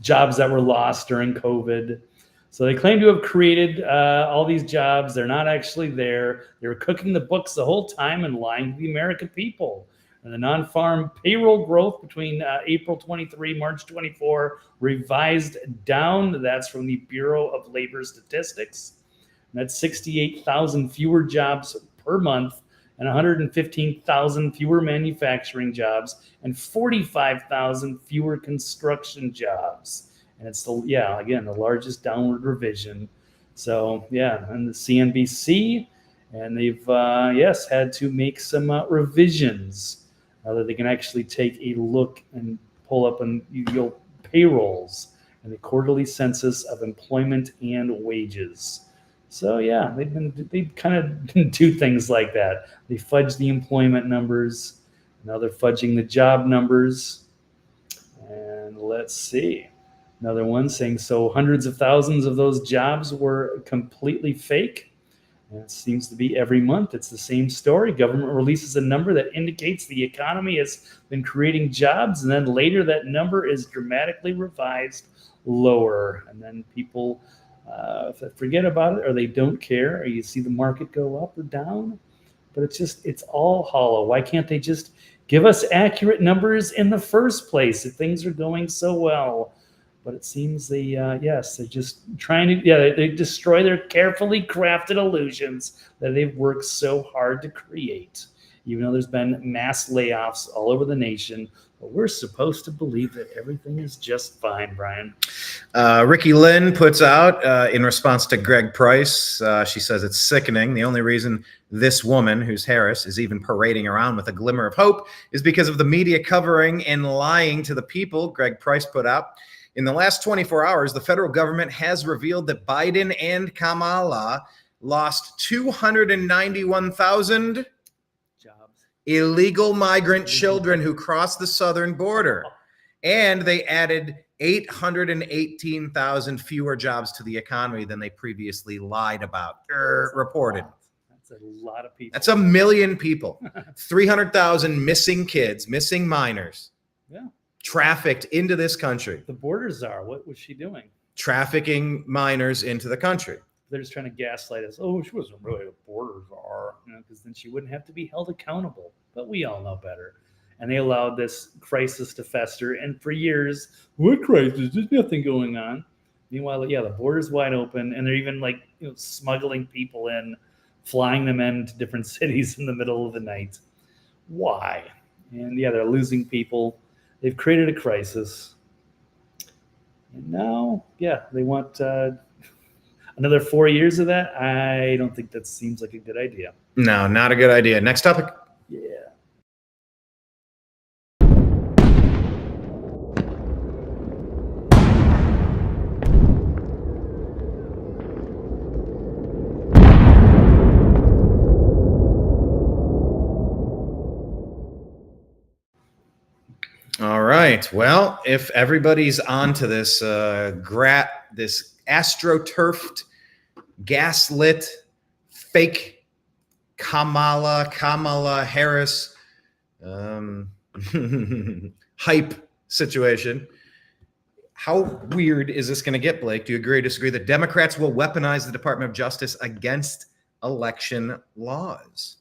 Speaker 2: jobs that were lost during COVID. So they claim to have created all these jobs. They're not actually there. They were cooking the books the whole time and lying to the American people. And the non-farm payroll growth between April 23, March 24, revised down. That's from the Bureau of Labor Statistics. And that's 68,000 fewer jobs per month, and 115,000 fewer manufacturing jobs, and 45,000 fewer construction jobs. And it's the largest downward revision. So and the CNBC, and they've had to make some revisions. That they can actually take a look and pull up on payrolls and the quarterly census of employment and wages. So they kind of do things like that. They fudge the employment numbers. Now they're fudging the job numbers. And let's see. Another one saying so hundreds of thousands of those jobs were completely fake. And it seems to be every month. It's the same story. Government releases a number that indicates the economy has been creating jobs, and then later that number is dramatically revised lower. And then people forget about it, or they don't care, or you see the market go up or down. But it's all hollow. Why can't they just give us accurate numbers in the first place if things are going so well? But it seems they're just trying to, they destroy their carefully crafted illusions that they've worked so hard to create. Even though there's been mass layoffs all over the nation, but we're supposed to believe that everything is just fine, Brian.
Speaker 1: Ricky Lynn puts out, in response to Greg Price, she says it's sickening. The only reason this woman, who's Harris, is even parading around with a glimmer of hope is because of the media covering and lying to the people. Greg Price put out, in the last 24 hours, the federal government has revealed that Biden and Kamala lost 291,000 illegal migrant children who crossed the southern border. And they added 818,000 fewer jobs to the economy than they previously lied about or reported.
Speaker 2: That's a lot of people.
Speaker 1: That's 1 million people. 300,000 missing kids, missing minors, trafficked into this country.
Speaker 2: The border czar, what was she doing?
Speaker 1: Trafficking minors into the country.
Speaker 2: They're just trying to gaslight us. Oh, she wasn't really a border czar, because then she wouldn't have to be held accountable. But we all know better. And they allowed this crisis to fester. And for years, what crisis? There's nothing going on. Meanwhile, the border's wide open, and they're even smuggling people in, flying them into different cities in the middle of the night. Why? And they're losing people. They've created a crisis. And now, they want another 4 years of that. I don't think that seems like a good idea.
Speaker 1: No, not a good idea. Next topic.
Speaker 2: Yeah.
Speaker 1: All right. Well, if everybody's onto this this astroturfed, gaslit, fake Kamala Harris hype situation, how weird is this going to get, Blake? Do you agree or disagree that Democrats will weaponize the Department of Justice against election laws?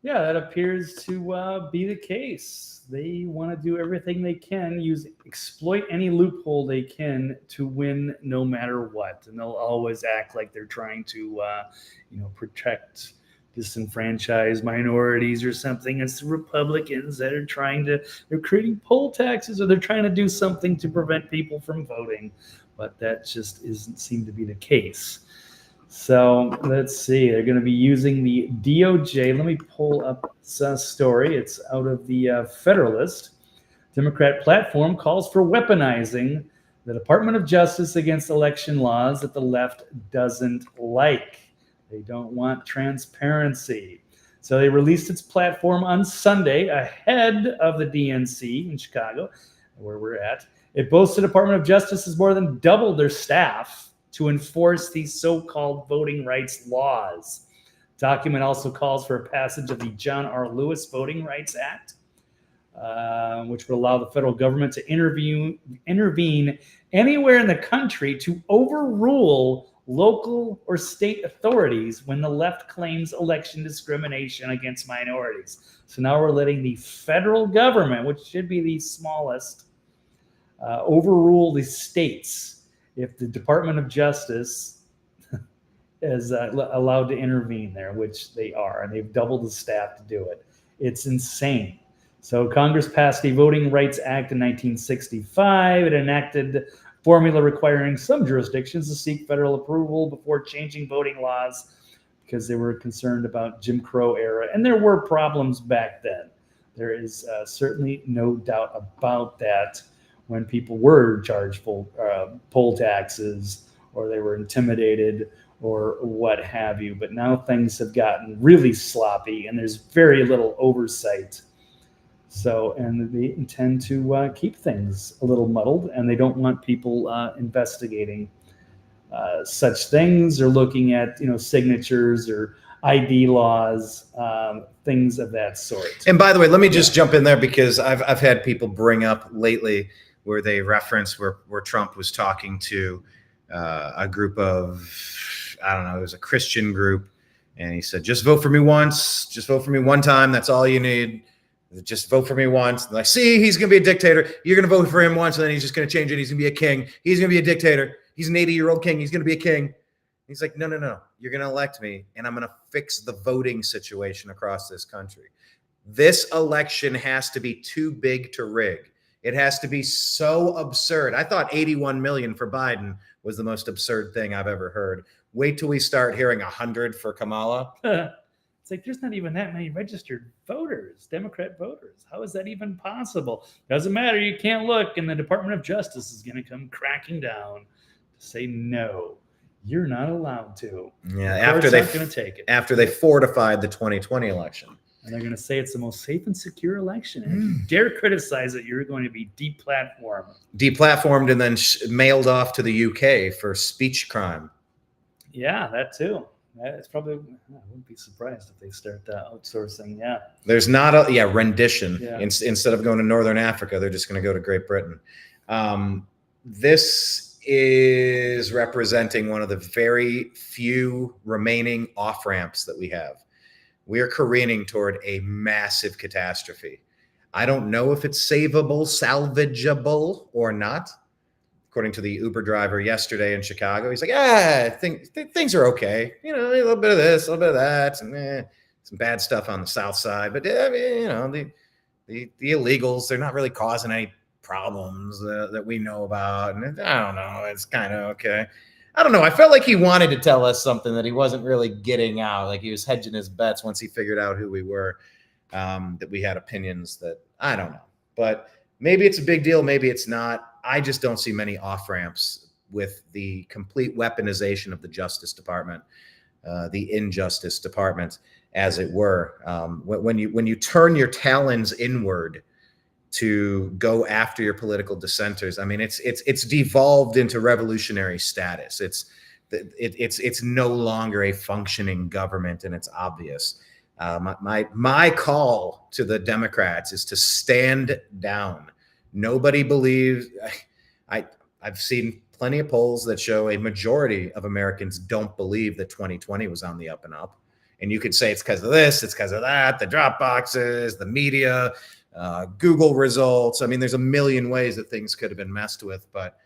Speaker 2: Yeah, that appears to be the case. They want to do everything they can, exploit any loophole they can to win no matter what. And they'll always act like they're trying to, protect disenfranchised minorities or something. It's the Republicans that are they're creating poll taxes, or they're trying to do something to prevent people from voting. But that just doesn't seem to be the case. So let's see. They're going to be using the DOJ. Let me pull up a story. It's out of the Federalist. Democrat platform calls for weaponizing the Department of Justice against election laws that the left doesn't like. They don't want transparency. So they released its platform on Sunday ahead of the DNC in Chicago, where we're at. It boasts the Department of Justice has more than doubled their staff to enforce these so-called voting rights laws. The document also calls for a passage of the John R. Lewis Voting Rights Act, which would allow the federal government to intervene anywhere in the country to overrule local or state authorities when the left claims election discrimination against minorities. So now we're letting the federal government, which should be the smallest, overrule the states if the Department of Justice is allowed to intervene there, which they are, and they've doubled the staff to do it. It's insane. So Congress passed the Voting Rights Act in 1965. It enacted formula requiring some jurisdictions to seek federal approval before changing voting laws because they were concerned about Jim Crow era. And there were problems back then. There is certainly no doubt about that. When people were charged poll taxes, or they were intimidated, or what have you. But now things have gotten really sloppy, and there's very little oversight. So, and they intend to keep things a little muddled, and they don't want people investigating such things, or looking at signatures or ID laws, things of that sort.
Speaker 1: And by the way, let me just jump in there, because I've had people bring up lately where they reference where Trump was talking to a group of, I don't know, it was a Christian group. And he said, just vote for me once. Just vote for me one time. That's all you need. Just vote for me once. And like, see, he's going to be a dictator. You're going to vote for him once, and then he's just going to change it. He's going to be a king. He's going to be a dictator. He's an 80-year-old king. He's going to be a king. He's like, no. You're going to elect me, and I'm going to fix the voting situation across this country. This election has to be too big to rig. It has to be so absurd. I thought 81 million for Biden was the most absurd thing I've ever heard. Wait till we start hearing 100 for Kamala.
Speaker 2: It's like there's not even that many registered voters, Democrat voters. How is that even possible? Doesn't matter. You can't look, and the Department of Justice is going to come cracking down to say no. You're not allowed to.
Speaker 1: Yeah,
Speaker 2: after they going to take it.
Speaker 1: After they fortified the 2020 election.
Speaker 2: And they're going to say it's the most safe and secure election. And if you dare criticize it, you're going to be deplatformed.
Speaker 1: Deplatformed and then mailed off to the UK for speech crime.
Speaker 2: Yeah, that too. It's probably, I wouldn't be surprised if they start outsourcing. Yeah.
Speaker 1: There's not a rendition.
Speaker 2: Yeah.
Speaker 1: Instead of going to Northern Africa, they're just going to go to Great Britain. This is representing one of the very few remaining off-ramps that we have. We are careening toward a massive catastrophe. I don't know if it's savable, salvageable, or not. According to the Uber driver yesterday in Chicago, he's like, I think things are okay. You know, a little bit of this, a little bit of that, and some bad stuff on the south side. But the illegals, they're not really causing any problems that we know about. And I don't know, it's kind of okay. I don't know. I felt like he wanted to tell us something that he wasn't really getting out. Like he was hedging his bets once he figured out who we were, that we had opinions that I don't know. But maybe it's a big deal. Maybe it's not. I just don't see many off-ramps with the complete weaponization of the Justice Department, the injustice department, as it were. When you turn your talons inward to go after your political dissenters, I mean, it's devolved into revolutionary status. It's no longer a functioning government, and it's obvious. My call to the Democrats is to stand down. Nobody believes. I've seen plenty of polls that show a majority of Americans don't believe that 2020 was on the up and up. And you could say it's because of this, it's because of that, the drop boxes, the media, Google results. I mean, there's a million ways that things could have been messed with. But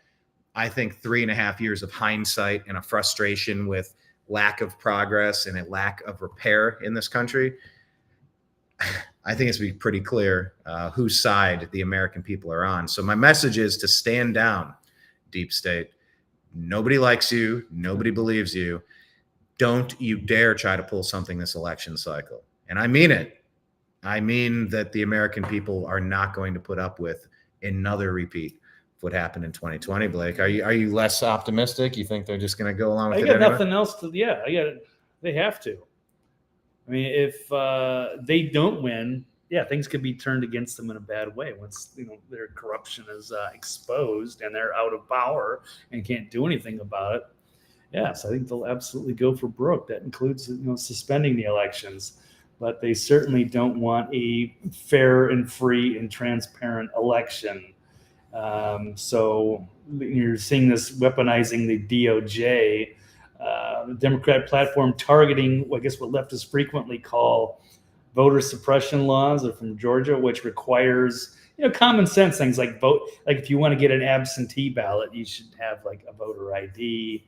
Speaker 1: I think 3.5 years of hindsight and a frustration with lack of progress and a lack of repair in this country, I think it's pretty clear whose side the American people are on. So my message is to stand down, deep state. Nobody likes you. Nobody believes you. Don't you dare try to pull something this election cycle. And I mean it. I mean that the American people are not going to put up with another repeat of what happened in 2020. Blake, are you less optimistic? You think they're just going to go along with it?
Speaker 2: I got nothing else to. Yeah, I got it. They have to. I mean, if they don't win, things could be turned against them in a bad way once their corruption is exposed and they're out of power and can't do anything about it. Yes, I think they'll absolutely go for broke. That includes suspending the elections, but they certainly don't want a fair and free and transparent election. So you're seeing this weaponizing the DOJ. The Democrat platform targeting, I guess, what leftists frequently call voter suppression laws, are from Georgia, which requires, common sense things like vote. Like if you want to get an absentee ballot, you should have like a voter ID,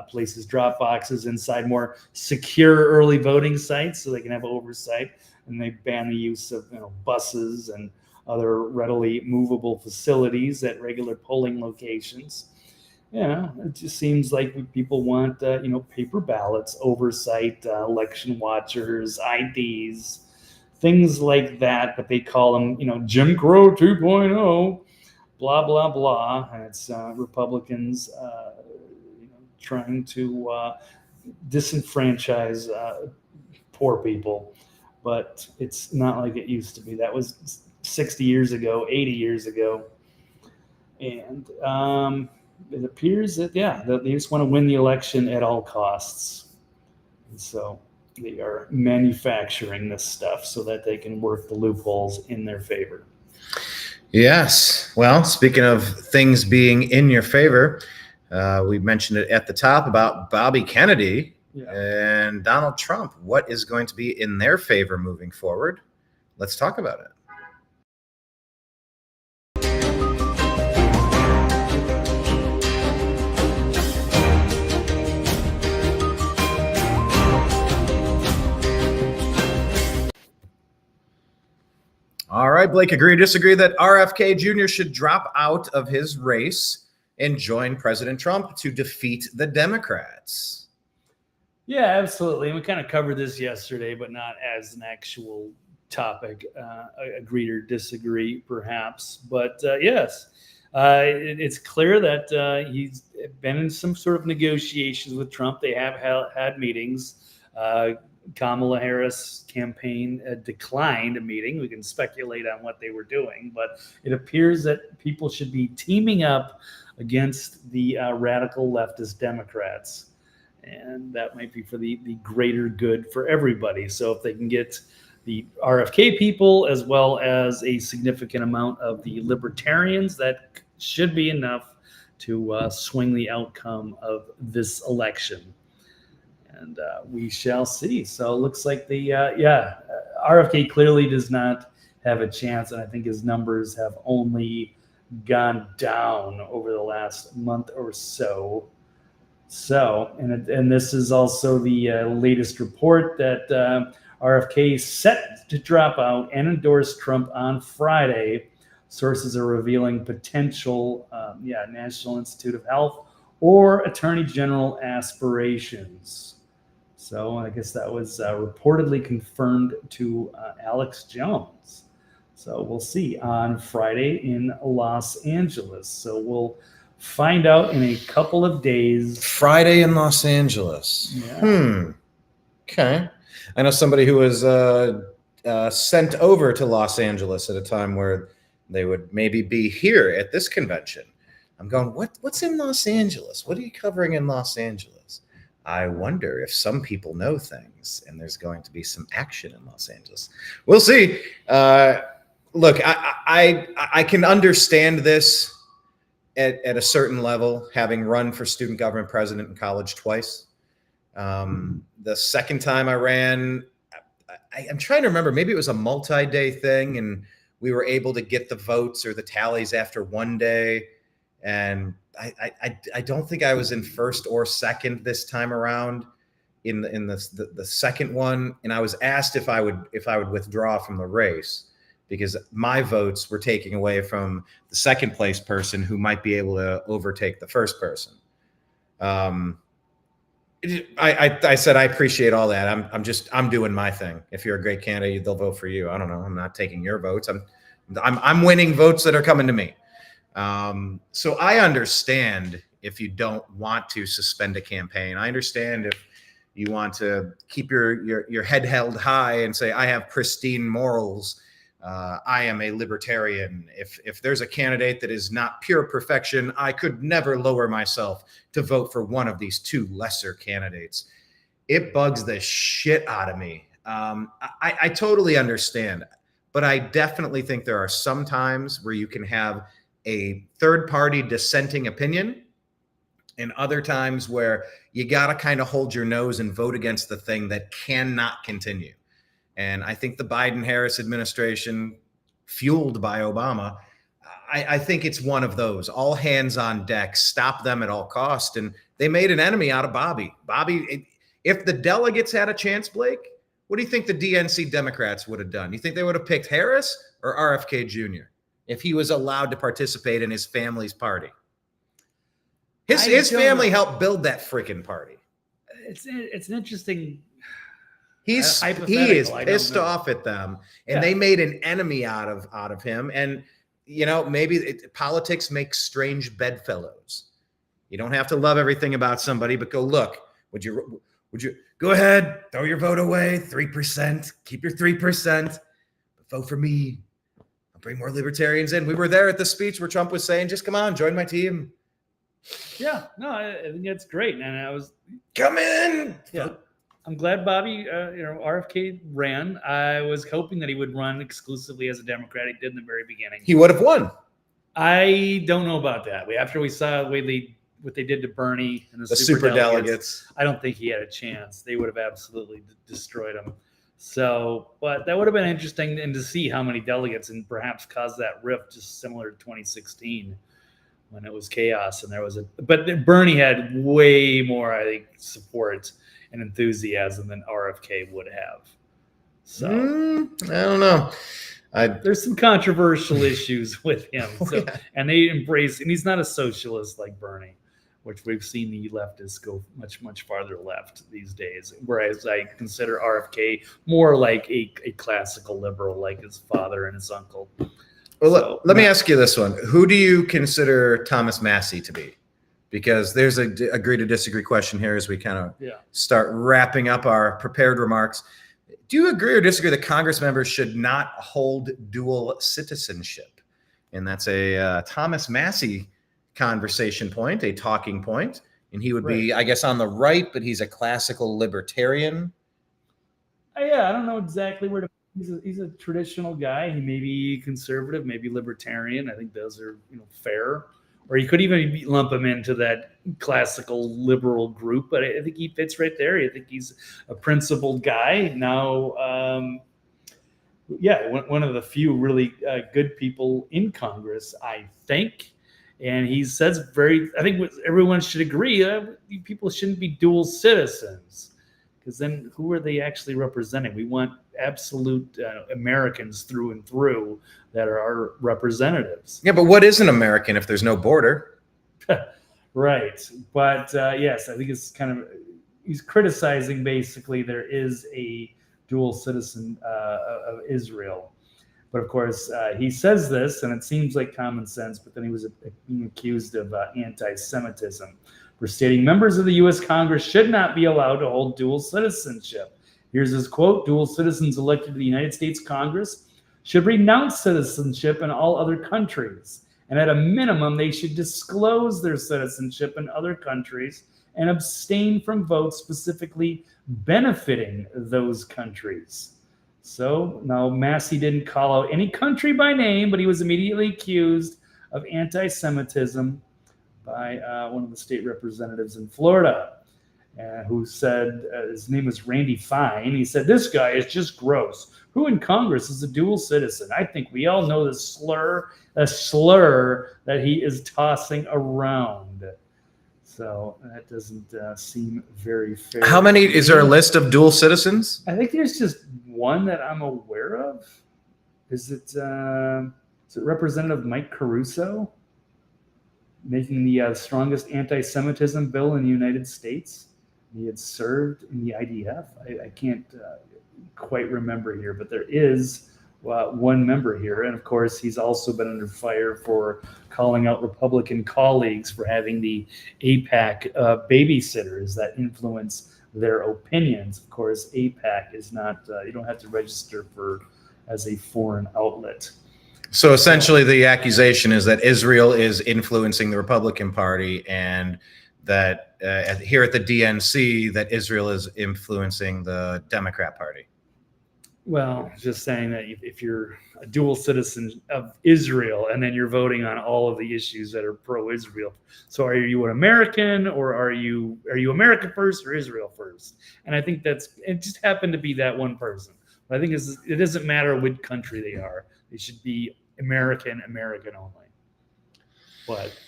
Speaker 2: places drop boxes inside more secure early voting sites so they can have oversight. And they ban the use of buses and other readily movable facilities at regular polling locations. It just seems like people want, paper ballots, oversight, election watchers, IDs, things like that, but they call them, Jim Crow 2.0, blah, blah, blah. And it's Republicans, trying to disenfranchise poor people. But it's not like it used to be. That was 60 years ago, 80 years ago. And it appears that, that they just want to win the election at all costs. And so they are manufacturing this stuff so that they can work the loopholes in their favor.
Speaker 1: Yes. Well, speaking of things being in your favor, we mentioned it at the top about Bobby Kennedy and Donald Trump. What is going to be in their favor moving forward? Let's talk about it. All right, Blake, agree or disagree that RFK Jr. should drop out of his race and join President Trump to defeat the Democrats?
Speaker 2: Yeah, absolutely. And we kind of covered this yesterday, but not as an actual topic. Agree or disagree, perhaps. But yes, it's clear that he's been in some sort of negotiations with Trump. They have had meetings. Kamala Harris campaign declined a meeting. We can speculate on what they were doing, but it appears that people should be teaming up against the radical leftist Democrats. And that might be for the greater good for everybody. So if they can get the RFK people as well as a significant amount of the libertarians, that should be enough to swing the outcome of this election. And we shall see. So it looks like RFK clearly does not have a chance. And I think his numbers have only gone down over the last month or so. And this is also the latest report that RFK is set to drop out and endorse Trump on Friday. Sources are revealing potential, National Institute of Health or Attorney General aspirations. So I guess that was reportedly confirmed to Alex Jones. So we'll see on Friday in Los Angeles. So we'll find out in a couple of days.
Speaker 1: Friday in Los Angeles.
Speaker 2: Yeah.
Speaker 1: Okay. I know somebody who was sent over to Los Angeles at a time where they would maybe be here at this convention. I'm going, what's in Los Angeles? What are you covering in Los Angeles? I wonder if some people know things and there's going to be some action in Los Angeles. We'll see. Look, I can understand this at a certain level, having run for student government president in college twice. The second time I ran, I'm trying to remember, maybe it was a multi-day thing and we were able to get the votes or the tallies after one day. And I don't think I was in first or second this time around in the second one. And I was asked if I would withdraw from the race because my votes were taken away from the second place person who might be able to overtake the first person. I said, I appreciate all that. I'm doing my thing. If you're a great candidate, they'll vote for you. I don't know. I'm not taking your votes. I'm winning votes that are coming to me. So I understand if you don't want to suspend a campaign. I understand if you want to keep your head held high and say, I have pristine morals. I am a libertarian. If there's a candidate that is not pure perfection, I could never lower myself to vote for one of these two lesser candidates. It bugs the shit out of me. I totally understand, but I definitely think there are some times where you can have a third-party dissenting opinion and other times where you got to kind of hold your nose and vote against the thing that cannot continue. And I think the Biden-Harris administration, fueled by Obama, I think it's one of those. All hands on deck, stop them at all costs. And they made an enemy out of Bobby. Bobby, if the delegates had a chance, Blake, what do you think the DNC Democrats would have done? You think they would have picked Harris or RFK Jr. if he was allowed to participate in his family's party? His family helped build that freaking party.
Speaker 2: It's an interesting...
Speaker 1: He is pissed off at them, and they made an enemy out of him. And maybe politics makes strange bedfellows. You don't have to love everything about somebody, but go look. Would you go ahead, throw your vote away? 3%, keep your 3%, but vote for me. I'll bring more libertarians in. We were there at the speech where Trump was saying, "Just come on, join my team."
Speaker 2: Yeah, no, I think that's great, and I was
Speaker 1: come in.
Speaker 2: Yeah. I'm glad Bobby, RFK ran. I was hoping that he would run exclusively as a Democrat. He did in the very beginning.
Speaker 1: He would have won.
Speaker 2: I don't know about that. After we saw what they did to Bernie and the
Speaker 1: super delegates,
Speaker 2: I don't think he had a chance. They would have absolutely destroyed him. So, but that would have been interesting and to see how many delegates and perhaps cause that rift, just similar to 2016 when it was chaos and there was but Bernie had way more, I think, support and enthusiasm than RFK would have. So
Speaker 1: I don't know.
Speaker 2: There's some controversial issues with him. And they embrace, and he's not a socialist like Bernie, which we've seen the leftists go much, much farther left these days. Whereas I consider RFK more like a classical liberal, like his father and his uncle.
Speaker 1: Well, let me ask you this one. Who do you consider Thomas Massey to be? because there's a agree to disagree question here as we kind of
Speaker 2: Yeah.
Speaker 1: start wrapping up our prepared remarks. Do you agree or disagree that Congress members should not hold dual citizenship? And that's a Thomas Massey conversation point, a talking point. And he would be, I guess, on the right, but he's a classical libertarian.
Speaker 2: Yeah, I don't know exactly where to. He's a traditional guy. He may be conservative, maybe libertarian. I think those are fair. Or you could even lump him into that classical liberal group. But I think he fits right there. I think he's a principled guy. Now, one of the few really good people in Congress, I think. And he says I think everyone should agree, people shouldn't be dual citizens, because then who are they actually representing? We want absolute Americans through and through that are our representatives.
Speaker 1: Yeah, but what is an American if there's no border?
Speaker 2: Right. But yes, I think it's he's criticizing basically there is a dual citizen of Israel. But of course, he says this, and it seems like common sense, but then he was being accused of anti-Semitism for stating members of the U.S. Congress should not be allowed to hold dual citizenship. Here's his quote: "Dual citizens elected to the United States Congress should renounce citizenship in all other countries, and at a minimum, they should disclose their citizenship in other countries and abstain from votes specifically benefiting those countries." So now Massey didn't call out any country by name, but he was immediately accused of anti-Semitism by one of the state representatives in Florida, who said, his name was Randy Fine. He said, "This guy is just gross. Who in Congress is a dual citizen? I think we all know the slur that he is tossing around." So that doesn't seem very fair.
Speaker 1: How many, is there a list of dual citizens?
Speaker 2: I think there's just one that I'm aware of. Is it Representative Mike Caruso making the strongest anti-Semitism bill in the United States? He had served in the IDF. I can't quite remember here, but there is one member here. And of course, he's also been under fire for calling out Republican colleagues for having the AIPAC babysitters that influence their opinions. Of course, AIPAC is not, you don't have to register as a foreign outlet.
Speaker 1: So essentially the accusation is that Israel is influencing the Republican Party, and that here at the DNC that Israel is influencing the Democrat Party.
Speaker 2: Well, just saying that if you're a dual citizen of Israel and then you're voting on all of the issues that are pro-Israel, so are you an American, or are you America first or Israel first? And I think it just happened to be that one person. But I think it doesn't matter which country they are. They should be American only. But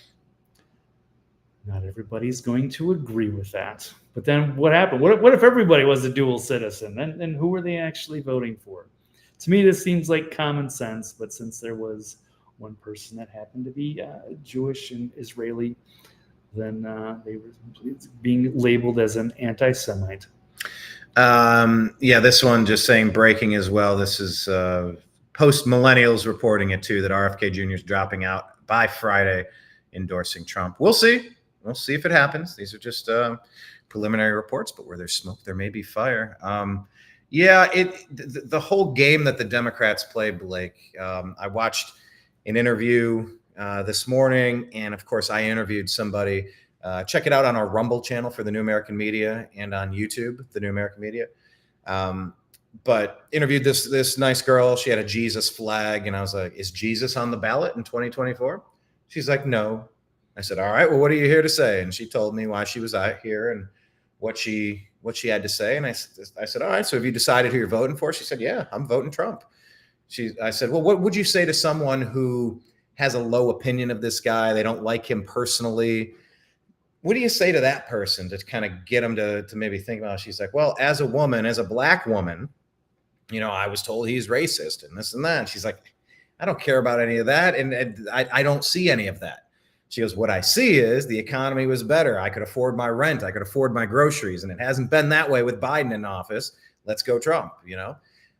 Speaker 2: not everybody's going to agree with that. But then what happened? What if everybody was a dual citizen? Then who were they actually voting for? To me, this seems like common sense. But since there was one person that happened to be Jewish and Israeli, then they were being labeled as an anti-Semite.
Speaker 1: Yeah, this one just saying breaking as well. This is post-millennials reporting it too, that RFK Jr. is dropping out by Friday, endorsing Trump. We'll see. We'll see if it happens. These are just preliminary reports, but where there's smoke, there may be fire. The whole game that the Democrats play, Blake. I watched an interview this morning, and of course, I interviewed somebody. Check it out on our Rumble channel for the New American Media, and on YouTube, the New American Media. But interviewed this nice girl. She had a Jesus flag, and I was like, "Is Jesus on the ballot in 2024?" She's like, "No." I said, "All right, well, what are you here to say?" And she told me why she was out here and what she had to say. And I said, "All right, so have you decided who you're voting for?" She said, "Yeah, I'm voting Trump." I said, "Well, what would you say to someone who has a low opinion of this guy? They don't like him personally. What do you say to that person to kind of get them to maybe think about it?" She's like, "Well, as a woman, as a black woman, I was told he's racist and this and that." And she's like, "I don't care about any of that. And I don't see any of that." She goes, "What I see is the economy was better. I could afford my rent. I could afford my groceries. And it hasn't been that way with Biden in office. Let's go Trump,"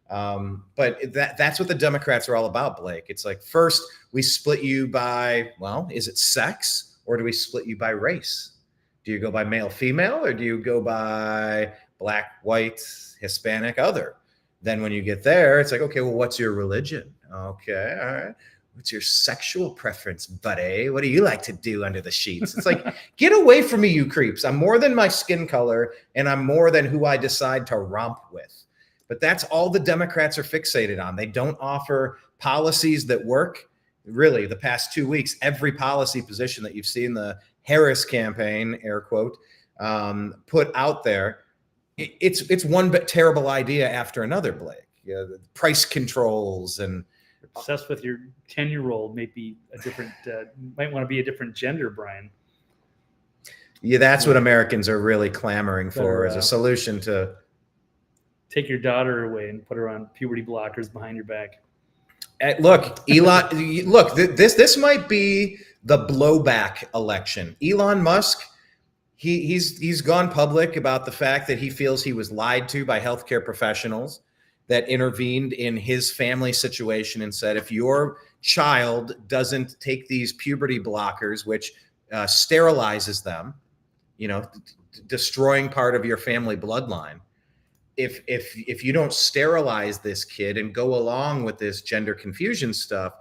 Speaker 1: But that's what the Democrats are all about, Blake. It's like, first we split you by, well, is it sex or do we split you by race? Do you go by male, female, or do you go by black, white, Hispanic, other? Then when you get there, it's like, okay, well, what's your religion? Okay, all right. What's your sexual preference, buddy? What do you like to do under the sheets? It's like, get away from me, you creeps. I'm more than my skin color, and I'm more than who I decide to romp with. But that's all the Democrats are fixated on. They don't offer policies that work. Really, the past 2 weeks, every policy position that you've seen the Harris campaign, air quote, put out there, it's one terrible idea after another, Blake. You know, the price controls and
Speaker 2: obsessed with your 10-year-old might want to be a different gender, Brian.
Speaker 1: Yeah, that's what Americans are really clamoring for as a solution to
Speaker 2: take your daughter away and put her on puberty blockers behind your back.
Speaker 1: Look, Elon. Look, this might be the blowback election. Elon Musk, he's gone public about the fact that he feels he was lied to by healthcare professionals that intervened in his family situation and said, if your child doesn't take these puberty blockers, which sterilizes them, you know, destroying part of your family bloodline. If you don't sterilize this kid and go along with this gender confusion stuff,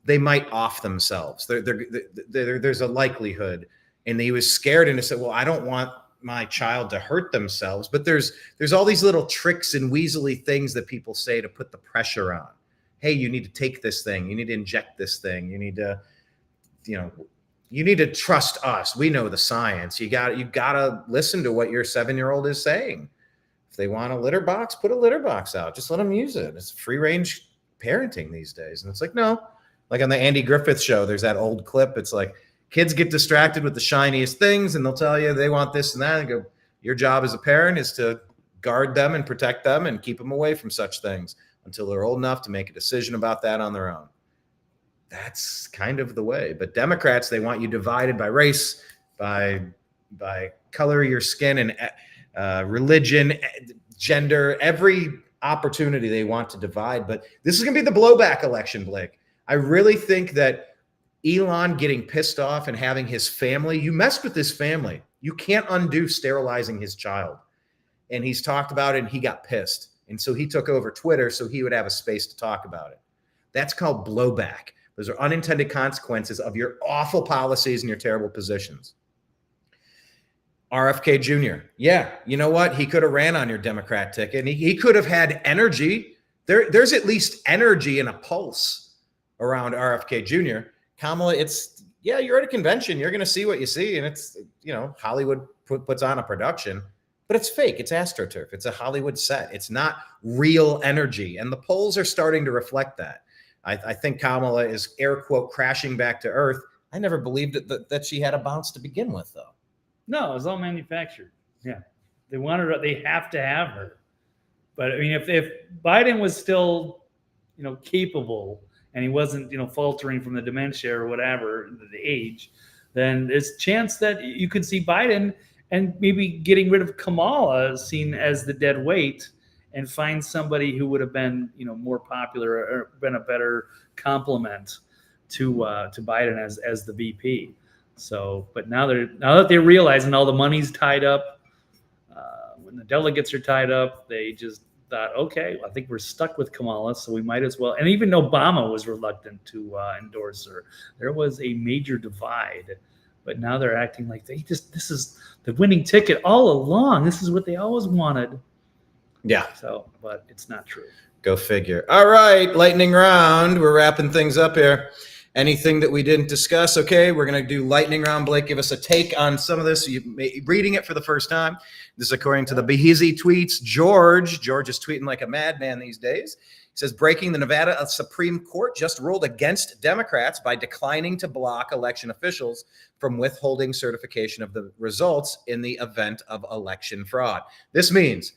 Speaker 1: they might off themselves. There's a likelihood. And he was scared and he said, well, I don't want my child to hurt themselves. But there's all these little tricks and weaselly things that people say to put the pressure on. Hey, you need to take this thing. You need to inject this thing. You need to, you need to trust us. We know the science. You got to listen to what your 7-year-old is saying. If they want a litter box, put a litter box out. Just let them use it. It's free range parenting these days. And it's like, no, like on the Andy Griffith show, there's that old clip. It's like kids get distracted with the shiniest things and they'll tell you they want this and that. And go, your job as a parent is to guard them and protect them and keep them away from such things until they're old enough to make a decision about that on their own. That's kind of the way. But Democrats, they want you divided by race, by color of your skin and religion, gender, every opportunity they want to divide. But this is going to be the blowback election, Blake. I really think that Elon getting pissed off and having his family, you messed with his family. You can't undo sterilizing his child. And he's talked about it and he got pissed. And so he took over Twitter so he would have a space to talk about it. That's called blowback. Those are unintended consequences of your awful policies and your terrible positions. RFK Jr. Yeah, you know what? He could have ran on your Democrat ticket. And he could have had energy. There's at least energy and a pulse around RFK Jr. Kamala, you're at a convention. You're going to see what you see. And it's, Hollywood puts on a production. But it's fake. It's AstroTurf. It's a Hollywood set. It's not real energy. And the polls are starting to reflect that. I think Kamala is, air quote, crashing back to earth. I never believed that she had a bounce to begin with, though.
Speaker 2: No, it was all manufactured. Yeah. They wanted her, they have to have her. But I mean, if Biden was still, capable and he wasn't, faltering from the dementia or whatever, the age, then there's a chance that you could see Biden and maybe getting rid of Kamala seen as the dead weight and find somebody who would have been, more popular or been a better complement to Biden as the VP. So, but now that they're realizing all the money's tied up, when the delegates are tied up, they just thought, okay, I think we're stuck with Kamala, so we might as well. And even Obama was reluctant to endorse her. There was a major divide, but now they're acting like this is the winning ticket all along. This is what they always wanted.
Speaker 1: Yeah.
Speaker 2: So, but it's not true.
Speaker 1: Go figure. All right, lightning round. We're wrapping things up here. Anything that we didn't discuss? Okay, we're going to do lightning round. Blake, give us a take on some of this. You reading it for the first time. This is according to the Beheezy tweets. George is tweeting like a madman these days. He says, breaking the Nevada Supreme Court just ruled against Democrats by declining to block election officials from withholding certification of the results in the event of election fraud. This means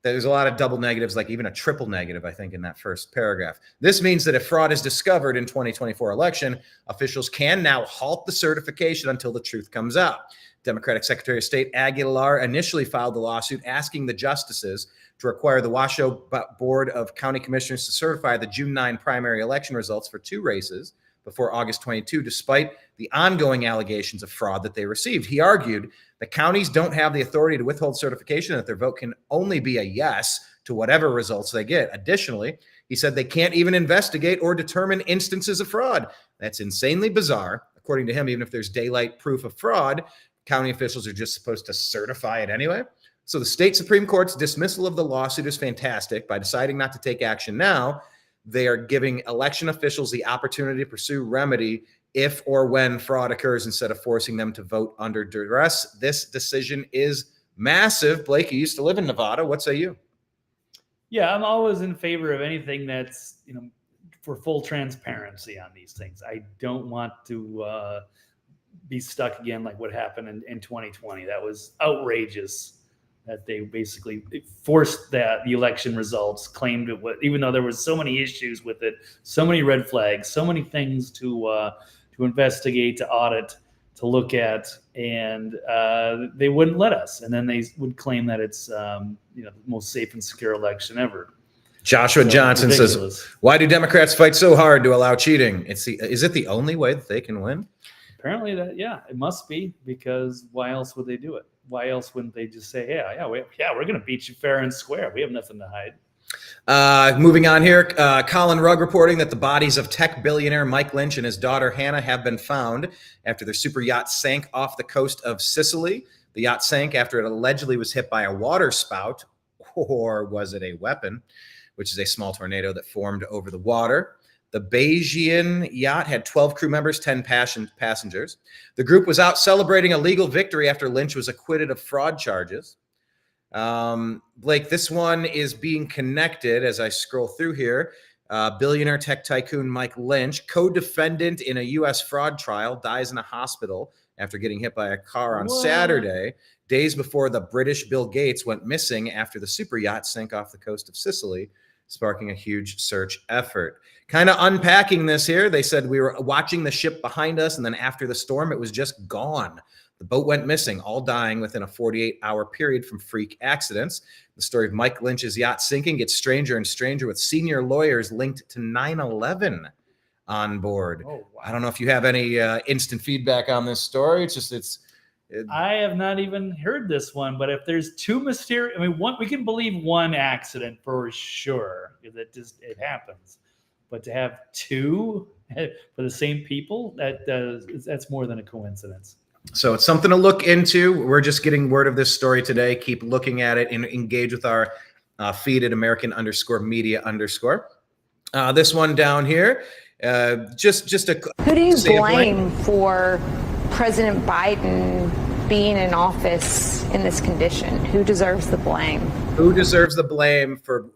Speaker 1: there's a lot of double negatives, like even a triple negative, I think, in that first paragraph. This means that if fraud is discovered in 2024 election, officials can now halt the certification until the truth comes out. Democratic Secretary of State Aguilar initially filed the lawsuit asking the justices to require the Washoe Board of County Commissioners to certify the June 9 primary election results for 2 races before August 22, despite the ongoing allegations of fraud that they received. He argued the counties don't have the authority to withhold certification, that their vote can only be a yes to whatever results they get. Additionally, he said they can't even investigate or determine instances of fraud. That's insanely bizarre. According to him, even if there's daylight proof of fraud, county officials are just supposed to certify it anyway. So the state Supreme Court's dismissal of the lawsuit is fantastic. By deciding not to take action now, they are giving election officials the opportunity to pursue remedy if or when fraud occurs instead of forcing them to vote under duress. This decision is massive. Blake, you used to live in Nevada. What say you?
Speaker 2: Yeah, I'm always in favor of anything that's, for full transparency on these things. I don't want to be stuck again like what happened in 2020. That was outrageous that they basically forced the election results, claimed it was, even though there was so many issues with it, so many red flags, so many things to investigate, to audit, to look at, and they wouldn't let us. And then they would claim that it's the most safe and secure election ever.
Speaker 1: Joshua Johnson
Speaker 2: ridiculous.
Speaker 1: says, "Why do Democrats fight so hard to allow cheating? Is it the only way that they can win?"
Speaker 2: Apparently, it must be, because why else would they do it? Why else wouldn't they just say, we're going to beat you fair and square. We have nothing to hide.
Speaker 1: Moving on here, Colin Rugg reporting that the bodies of tech billionaire Mike Lynch and his daughter Hannah have been found after their super yacht sank off the coast of Sicily. The yacht sank after it allegedly was hit by a water spout, or was it a weapon, which is a small tornado that formed over the water. The Bayesian yacht had 12 crew members, 10 passengers. The group was out celebrating a legal victory after Lynch was acquitted of fraud charges. Blake, this one is being connected as I scroll through here. Billionaire tech tycoon Mike Lynch, co-defendant in a U.S. fraud trial, dies in a hospital after getting hit by a car on Saturday, days before the British Bill Gates went missing after the super yacht sank off the coast of Sicily, sparking a huge search effort. Kind of unpacking this here, they said we were watching the ship behind us, and then after the storm, it was just gone. The boat went missing, all dying within a 48-hour period from freak accidents. The story of Mike Lynch's yacht sinking gets stranger and stranger, with senior lawyers linked to 9/11 on board.
Speaker 2: Oh, wow.
Speaker 1: I don't know if you have any instant feedback on this story.
Speaker 2: I have not even heard this one, but if there's two mysterious, we can believe one accident for sure, because it happens. But to have two for the same people, that's more than a coincidence.
Speaker 1: So it's something to look into. We're just getting word of this story today. Keep looking at it and engage with our feed at American_media_. This one down here, just a.
Speaker 4: Who do you blame for President Biden being in office in this condition? Who deserves the blame?
Speaker 1: Who deserves the blame for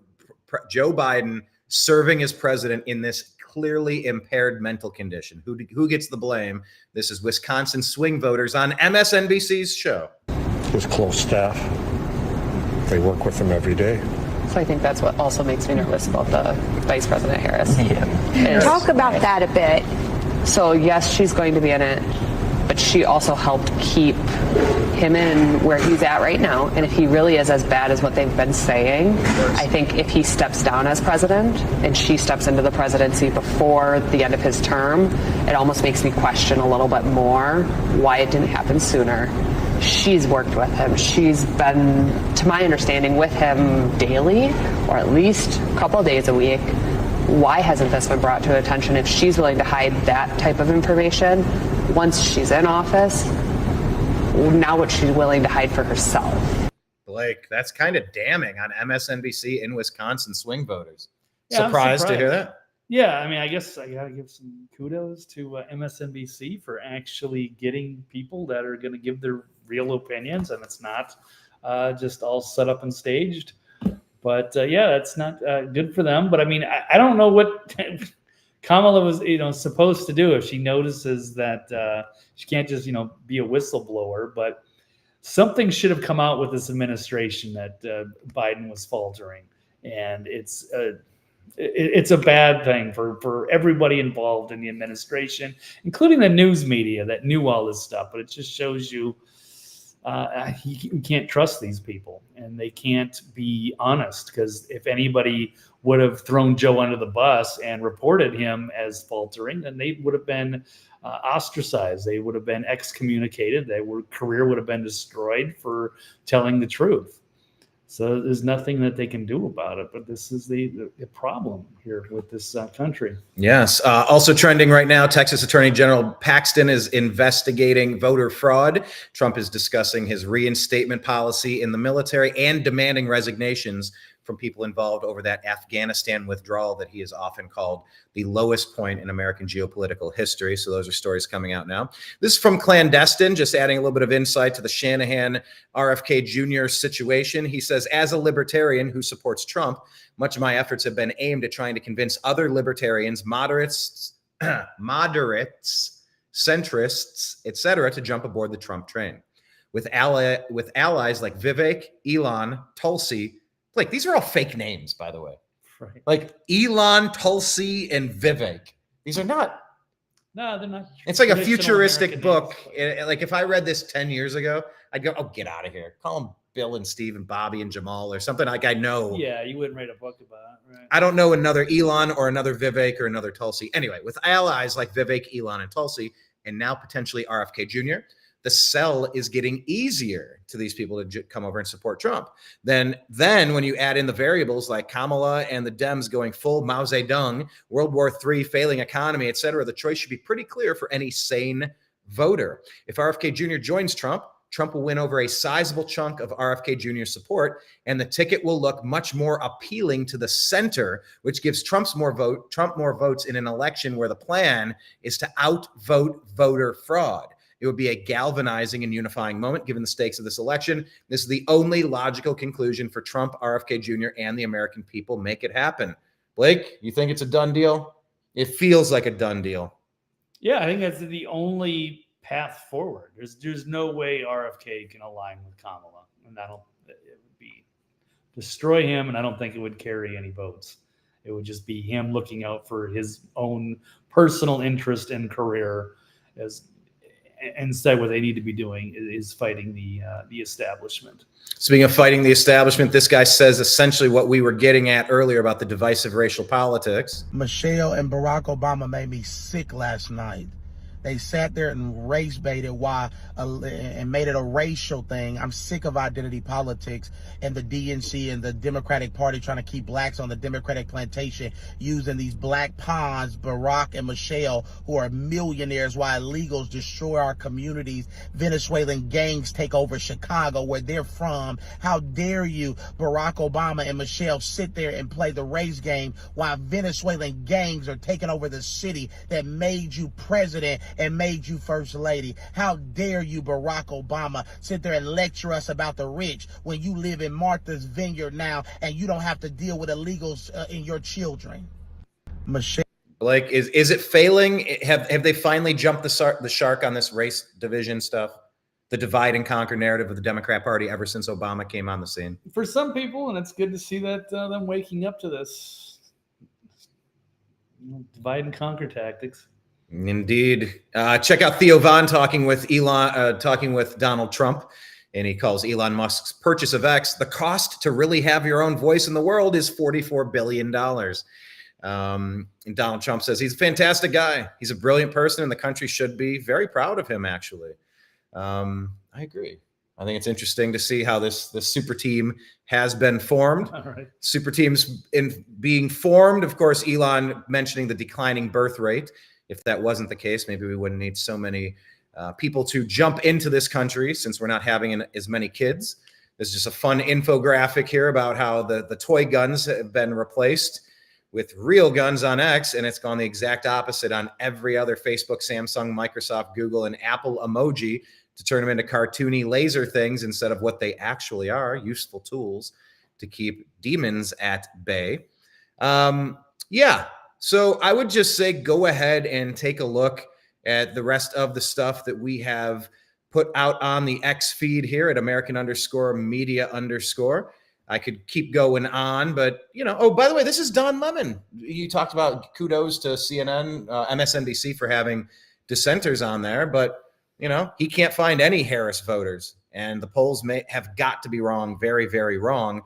Speaker 1: Joe Biden serving as president in this clearly impaired mental condition? Who gets the blame? This is Wisconsin swing voters on MSNBC's show.
Speaker 5: His close staff. They work with him every day.
Speaker 6: So I think that's what also makes me nervous about the Vice President Harris.
Speaker 5: Yeah.
Speaker 4: Talk about that a bit.
Speaker 6: So yes, she's going to be in it, but she also helped keep him in where he's at right now. And if he really is as bad as what they've been saying, I think if he steps down as president and she steps into the presidency before the end of his term, it almost makes me question a little bit more why it didn't happen sooner. She's worked with him. She's been, to my understanding, with him daily, or at least a couple of days a week. Why hasn't this been brought to attention? If she's willing to hide that type of information once she's in office, now what she's willing to hide for herself.
Speaker 1: Blake, that's kind of damning on MSNBC in Wisconsin swing voters.
Speaker 2: Yeah,
Speaker 1: Surprised to hear that?
Speaker 2: Yeah, I guess I got to give some kudos to MSNBC for actually getting people that are going to give their real opinions, and it's not just all set up and staged. But that's not good for them. But I don't know what Kamala was, supposed to do if she notices that she can't just, be a whistleblower. But something should have come out with this administration that Biden was faltering, and it's a bad thing for everybody involved in the administration, including the news media that knew all this stuff. But it just shows you you can't trust these people, and they can't be honest, because if anybody would have thrown Joe under the bus and reported him as faltering, then they would have been ostracized. They would have been excommunicated. Their career would have been destroyed for telling the truth. So there's nothing that they can do about it. But this is the problem here with this country.
Speaker 1: Yes. Also trending right now, Texas Attorney General Paxton is investigating voter fraud. Trump is discussing his reinstatement policy in the military and demanding resignations from people involved over that Afghanistan withdrawal that he has often called the lowest point in American geopolitical history. So those are stories coming out now. This is from Clandestine, just adding a little bit of insight to the Shanahan RFK Jr. situation. He says, as a libertarian who supports Trump, much of my efforts have been aimed at trying to convince other libertarians, moderates, centrists, etc., to jump aboard the Trump train. With allies like Vivek, Elon, Tulsi. Like, these are all fake names, by the way.
Speaker 2: Right.
Speaker 1: Like Elon, Tulsi, and Vivek. These are not.
Speaker 2: No, they're not.
Speaker 1: It's like a futuristic
Speaker 2: American
Speaker 1: book.
Speaker 2: names.
Speaker 1: Like, if I read this 10 years ago, I'd go, oh, get out of here. Call them Bill and Steve and Bobby and Jamal or something like I know.
Speaker 2: Yeah, you wouldn't write a book about it, right?
Speaker 1: I don't know another Elon or another Vivek or another Tulsi. Anyway, with allies like Vivek, Elon, and Tulsi, and now potentially RFK Jr., the sell is getting easier to these people to come over and support Trump. Then when you add in the variables like Kamala and the Dems going full Mao Zedong, World War III, failing economy, et cetera, the choice should be pretty clear for any sane voter. If RFK Jr. joins Trump, Trump will win over a sizable chunk of RFK Jr. support, and the ticket will look much more appealing to the center, which gives Trump more votes in an election where the plan is to outvote voter fraud. It would be a galvanizing and unifying moment given the stakes of this election. This is the only logical conclusion for Trump, RFK Jr., and the American people. Make it happen. Blake, you think it's a done deal? It feels like a done deal.
Speaker 2: Yeah, I think that's the only path forward. There's no way RFK can align with Kamala, and it would be destroy him, and I don't think it would carry any votes. It would just be him looking out for his own personal interest and career. Instead, what they need to be doing is fighting the establishment.
Speaker 1: Speaking of fighting the establishment, this guy says essentially what we were getting at earlier about the divisive racial politics.
Speaker 7: Michelle and Barack Obama made me sick last night. They sat there and race baited and made it a racial thing. I'm sick of identity politics and the DNC and the Democratic Party trying to keep blacks on the Democratic plantation using these black pawns, Barack and Michelle, who are millionaires while illegals destroy our communities. Venezuelan gangs take over Chicago, where they're from. How dare you, Barack Obama and Michelle, sit there and play the race game while Venezuelan gangs are taking over the city that made you president and made you first lady. How dare you, Barack Obama, sit there and lecture us about the rich when you live in Martha's Vineyard now and you don't have to deal with illegals in your children. Michelle.
Speaker 1: Blake, is it failing? Have they finally jumped the shark on this race division stuff? The divide and conquer narrative of the Democrat Party ever since Obama came on the scene?
Speaker 2: For some people, and it's good to see that them waking up to this divide and conquer tactics.
Speaker 1: Indeed. Check out Theo Von talking with Donald Trump, and he calls Elon Musk's purchase of X, the cost to really have your own voice in the world is $44 billion. And Donald Trump says he's a fantastic guy. He's a brilliant person, and the country should be very proud of him, actually. I agree. I think it's interesting to see how this super team has been formed.
Speaker 2: All right.
Speaker 1: Super teams being formed. Of course, Elon mentioning the declining birth rate. If that wasn't the case, maybe we wouldn't need so many people to jump into this country since we're not having as many kids. There's just a fun infographic here about how the toy guns have been replaced with real guns on X, and it's gone the exact opposite on every other Facebook, Samsung, Microsoft, Google, and Apple emoji to turn them into cartoony laser things instead of what they actually are, useful tools to keep demons at bay. So I would just say go ahead and take a look at the rest of the stuff that we have put out on the X feed here at American_media_. I could keep going on, but, oh, by the way, this is Don Lemon. You talked about kudos to CNN, MSNBC for having dissenters on there, but, he can't find any Harris voters. and the polls have got to be wrong, very, very wrong.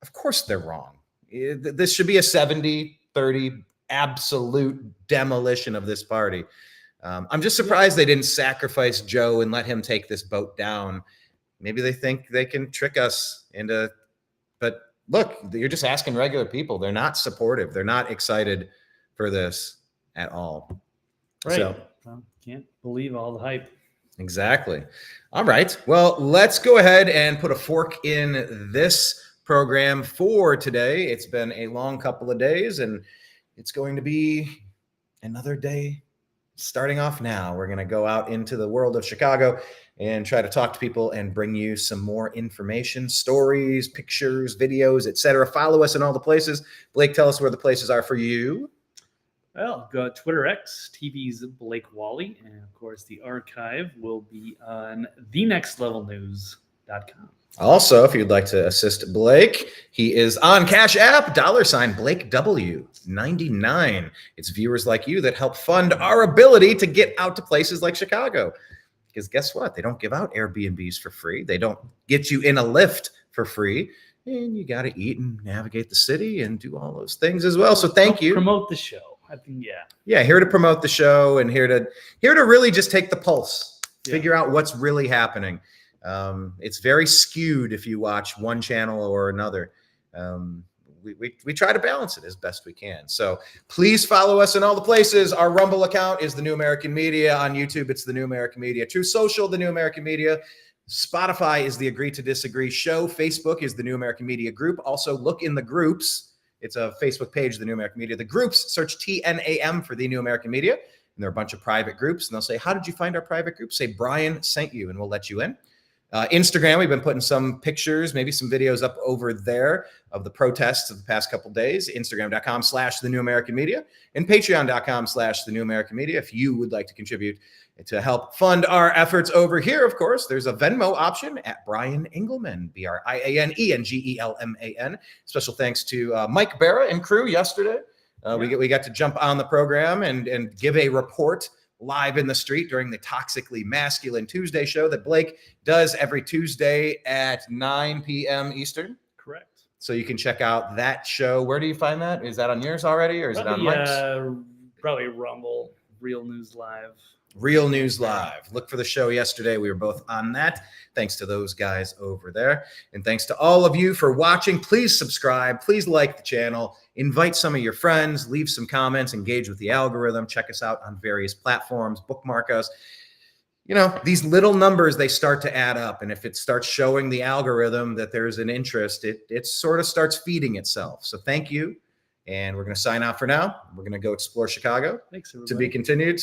Speaker 1: Of course they're wrong. This should be a 70-30 absolute demolition of this party. I'm just surprised they didn't sacrifice Joe and let him take this boat down. Maybe they think they can trick us into, but look, you're just asking regular people. They're not supportive. They're not excited for this at all.
Speaker 2: Right.
Speaker 1: So,
Speaker 2: can't believe all the hype.
Speaker 1: Exactly. All right. Well, let's go ahead and put a fork in this program for today. It's been a long couple of days, and it's going to be another day starting off now. We're going to go out into the world of Chicago and try to talk to people and bring you some more information, stories, pictures, videos, etc. Follow us in all the places. Blake, tell us where the places are for you.
Speaker 2: Well, go to Twitter X, TV's Blake Walley, and of course the archive will be on thenextlevelnews.com.
Speaker 1: Also, if you'd like to assist Blake, he is on Cash App, $Blake W99. It's viewers like you that help fund our ability to get out to places like Chicago. Because guess what? They don't give out Airbnbs for free. They don't get you in a lift for free. And you got to eat and navigate the city and do all those things as well. So thank you.
Speaker 2: Promote the show. I think,
Speaker 1: yeah, here to promote the show and here to really just take the pulse, figure out what's really happening. It's very skewed if you watch one channel or another. We try to balance it as best we can. So please follow us in all the places. Our Rumble account is The New American Media. On YouTube, it's The New American Media. True Social, The New American Media. Spotify is the Agree to Disagree show. Facebook is The New American Media Group. Also, look in the groups. It's a Facebook page, The New American Media. The groups, search TNAM for The New American Media. And there are a bunch of private groups. And they'll say, how did you find our private group? Say, Brian sent you, and we'll let you in. Instagram, we've been putting some pictures, maybe some videos up over there of the protests of the past couple of days. Instagram.com/The New American Media and Patreon.com/The New American Media. If you would like to contribute to help fund our efforts over here, of course, there's a Venmo option at Brian Engelman, BrianEngelman. Special thanks to Mike Barra and crew yesterday. We got to jump on the program and give a report live in the street during the Toxically Masculine Tuesday show that Blake does every Tuesday at 9 p.m. Eastern.
Speaker 2: Correct.
Speaker 1: So you can check out that show. Where do you find that? Is that on yours already, or is it on Mike's?
Speaker 2: Probably Rumble, Real News Live.
Speaker 1: Real News Live. Look for the show yesterday. We were both on that. Thanks to those guys over there. And thanks to all of you for watching. Please subscribe. Please like the channel. Invite some of your friends. Leave some comments. Engage with the algorithm. Check us out on various platforms. Bookmark us. You know, these little numbers, they start to add up. And if it starts showing the algorithm that there's an interest, it sort of starts feeding itself. So thank you. And we're going to sign out for now. We're going to go explore Chicago.
Speaker 2: Thanks, everybody.
Speaker 1: To be continued.